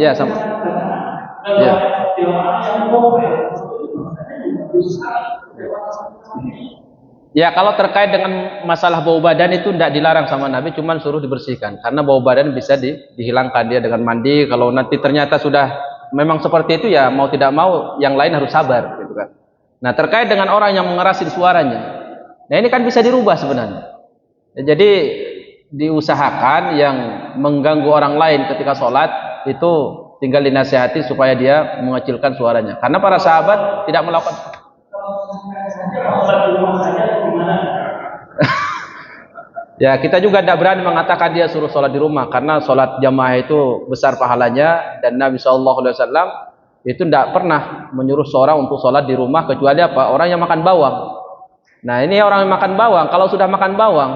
Ya sama. Ya. Ya kalau terkait dengan masalah bau badan itu tidak dilarang sama Nabi, cuman suruh dibersihkan. Karena bau badan bisa dihilangkan dia dengan mandi. Kalau nanti ternyata sudah memang seperti itu ya mau tidak mau yang lain harus sabar, gitu kan. Nah terkait dengan orang yang mengerasin suaranya, nah ini kan bisa dirubah sebenarnya. Jadi diusahakan yang mengganggu orang lain ketika sholat itu tinggal dinasihati supaya dia mengecilkan suaranya. Karena para sahabat tidak melakukan. Ya kita juga tidak berani mengatakan dia suruh sholat di rumah, karena sholat jamaah itu besar pahalanya dan Nabi SAW itu tidak pernah menyuruh seorang untuk sholat di rumah kecuali apa? Orang yang makan bawang. Nah ini orang yang makan bawang, kalau sudah makan bawang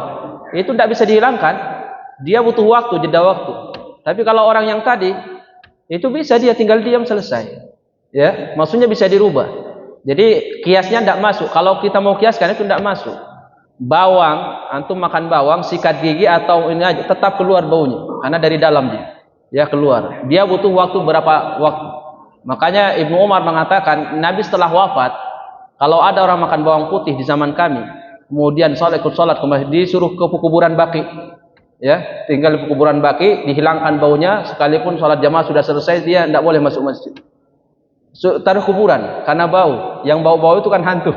itu tidak bisa dihilangkan, dia butuh waktu, jeda waktu. Tapi kalau orang yang tadi itu bisa dia tinggal diam selesai, ya maksudnya bisa dirubah. Jadi kiasnya tidak masuk. Kalau kita mau kiaskan itu tidak masuk. Bawang, antum makan bawang, sikat gigi atau ini aja tetap keluar baunya, karena dari dalam dia keluar. Dia butuh waktu berapa waktu? Makanya Ibnu Umar mengatakan, Nabi setelah wafat, kalau ada orang makan bawang putih di zaman kami, kemudian ikut sholat kembali, disuruh ke kuburan Baqi, ya, tinggal di kuburan Baqi, dihilangkan baunya, sekalipun sholat jamaah sudah selesai, dia tidak boleh masuk masjid. Taruh kuburan, karena bau. Yang bau-bau itu kan hantu.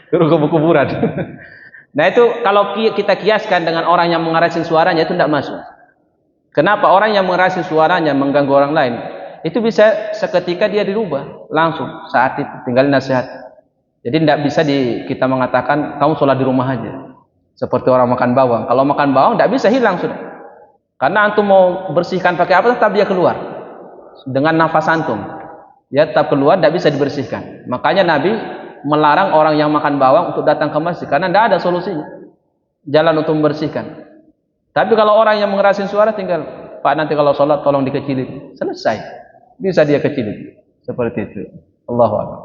Taruh ke kuburan. Nah itu kalau kita kiaskan dengan orang yang mengerasin suaranya, itu tidak masuk. Kenapa? Orang yang mengerasin suaranya mengganggu orang lain, itu bisa seketika dia dirubah langsung saat itu, tinggal nasihat. Jadi tidak bisa kita mengatakan kamu sholat di rumah aja seperti orang makan bawang. Kalau makan bawang tidak bisa hilang sudah, karena antum mau bersihkan pakai apa tetap dia keluar dengan nafas antum, dia tetap keluar, tidak bisa dibersihkan. Makanya Nabi melarang orang yang makan bawang untuk datang ke masjid, karena tidak ada solusinya jalan untuk membersihkan. Tapi kalau orang yang mengerasin suara, tinggal Pak nanti kalau sholat tolong dikecilin, selesai, bisa dia kecilin seperti itu. Allahu Akbar.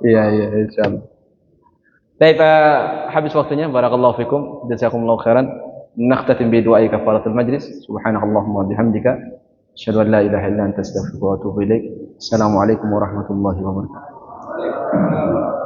Iya, insyaallah. Baik, habis waktunya. Barakallahu fikum, jazakumullahu khairan. Nakhtatim bi du'ai kafaratul majlis. Subhanakallahumma bihamdika asyhadu an la ilaha illa anta astaghfiruka wa atubu ilaik. Assalamualaikum warahmatullahi wabarakatuh.